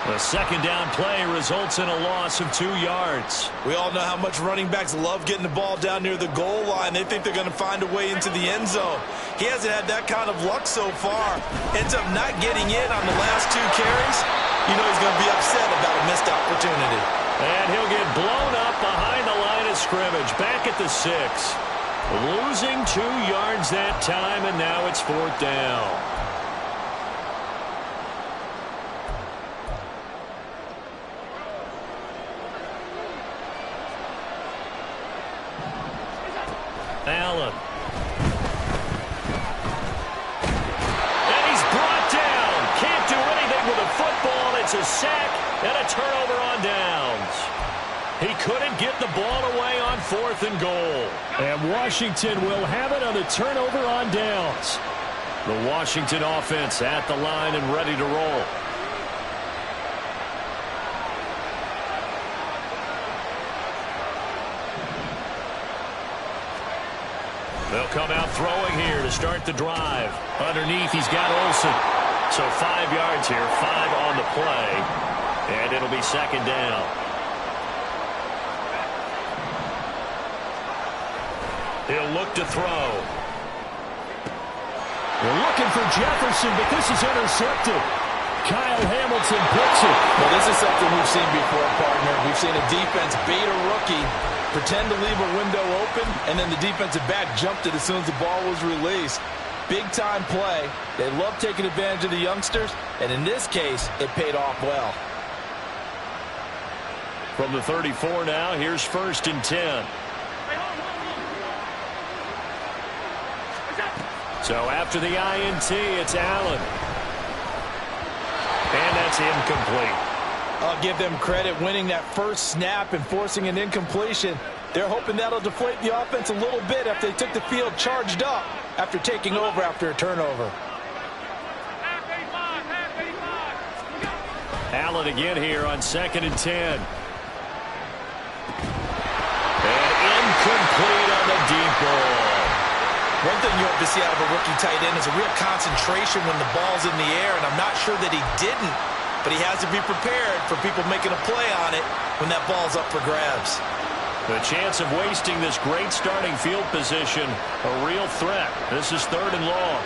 The second down play results in a loss of 2 yards. We all know how much running backs love getting the ball down near the goal line. They think they're going to find a way into the end zone. He hasn't had that kind of luck so far. Ends up not getting in on the last 2 carries. You know he's going to be upset about a missed opportunity. And he'll get blown up behind the line of scrimmage. Back at the 6. Losing 2 yards that time, and now it's 4th down. Allen. And he's brought down. Can't do anything with the football. It's a sack and a turnover on downs. He couldn't get the ball away on 4th and goal. And Washington will have it on the turnover on downs. The Washington offense at the line and ready to roll. They'll come out throwing here to start the drive. Underneath, he's got Olsen. So 5 yards here, 5 on the play. And it'll be second down. He'll look to throw. They're looking for Jefferson, but this is intercepted. Kyle Hamilton picks it. Well, this is something we've seen before, partner. We've seen a defense bait a rookie, pretend to leave a window open, and then the defensive back jumped it as soon as the ball was released. Big-time play. They love taking advantage of the youngsters, and in this case, it paid off well. From the 34 now, here's 1st and 10. So after the INT, it's Allen. And that's incomplete. I'll give them credit winning that first snap and forcing an incompletion. They're hoping that'll deflate the offense a little bit after they took the field charged up after taking over after a turnover. Allen again here on 2nd and 10. And incomplete on the deep ball. One thing you hope to see out of a rookie tight end is a real concentration when the ball's in the air, and I'm not sure that he didn't, but he has to be prepared for people making a play on it when that ball's up for grabs. The chance of wasting this great starting field position, a real threat. This is 3rd and long.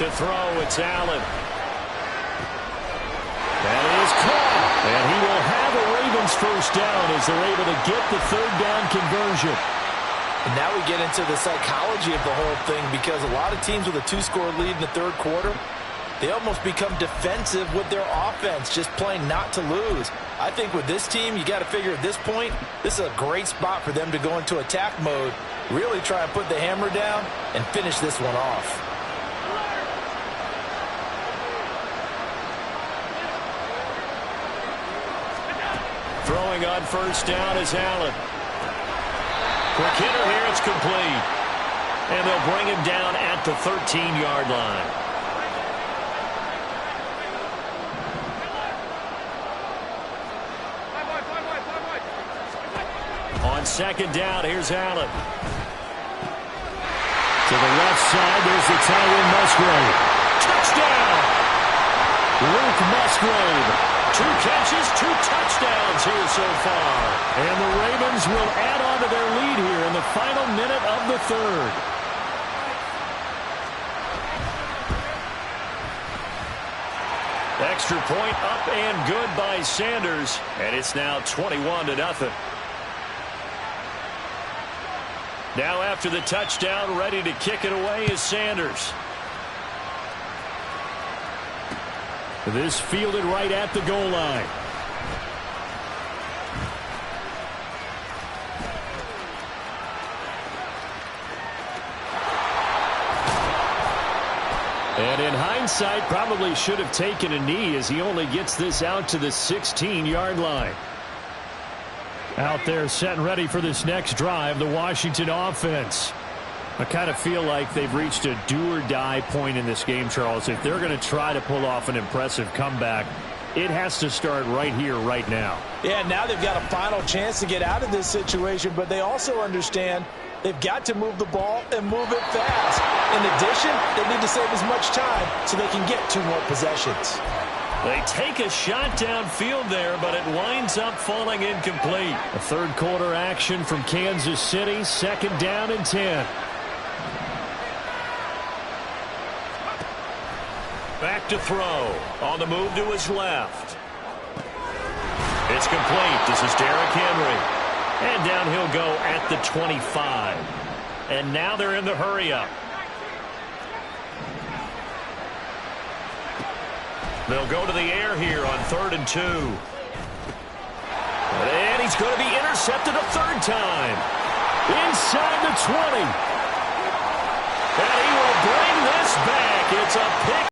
To throw, it's Allen. That is caught. And he will have a Ravens first down as they're able to get the 3rd down conversion. And now we get into the psychology of the whole thing, because a lot of teams with a 2-score lead in the 3rd quarter, they almost become defensive with their offense, just playing not to lose. I think with this team, you got to figure at this point, this is a great spot for them to go into attack mode, really try and put the hammer down and finish this one off. Throwing on first down is Allen. Quick hitter here, it's complete. And they'll bring him down at the 13-yard line. On 2nd down, here's Allen. To the left side, there's the tight end Musgrave. Touchdown! Luke Musgrave. 2 catches, 2 touchdowns here so far. And the Ravens will add on to their lead here in the final minute of the 3rd. Extra point up and good by Sanders. And it's now 21-0. Now after the touchdown, ready to kick it away is Sanders. This fielded right at the goal line. And in hindsight, probably should have taken a knee as he only gets this out to the 16-yard line. Out there set and ready for this next drive, the Washington offense. I kind of feel like they've reached a do-or-die point in this game, Charles. If they're going to try to pull off an impressive comeback, it has to start right here, right now. Yeah, now they've got a final chance to get out of this situation, but they also understand they've got to move the ball and move it fast. In addition, they need to save as much time so they can get 2 more possessions. They take a shot downfield there, but it winds up falling incomplete. A 3rd quarter action from Kansas City, 2nd down and 10. Back to throw. On the move to his left. It's complete. This is Derrick Henry. And down he'll go at the 25. And now they're in the hurry-up. They'll go to the air here on 3rd and 2. And he's going to be intercepted a 3rd time. Inside the 20. And he will bring this back. It's a pick.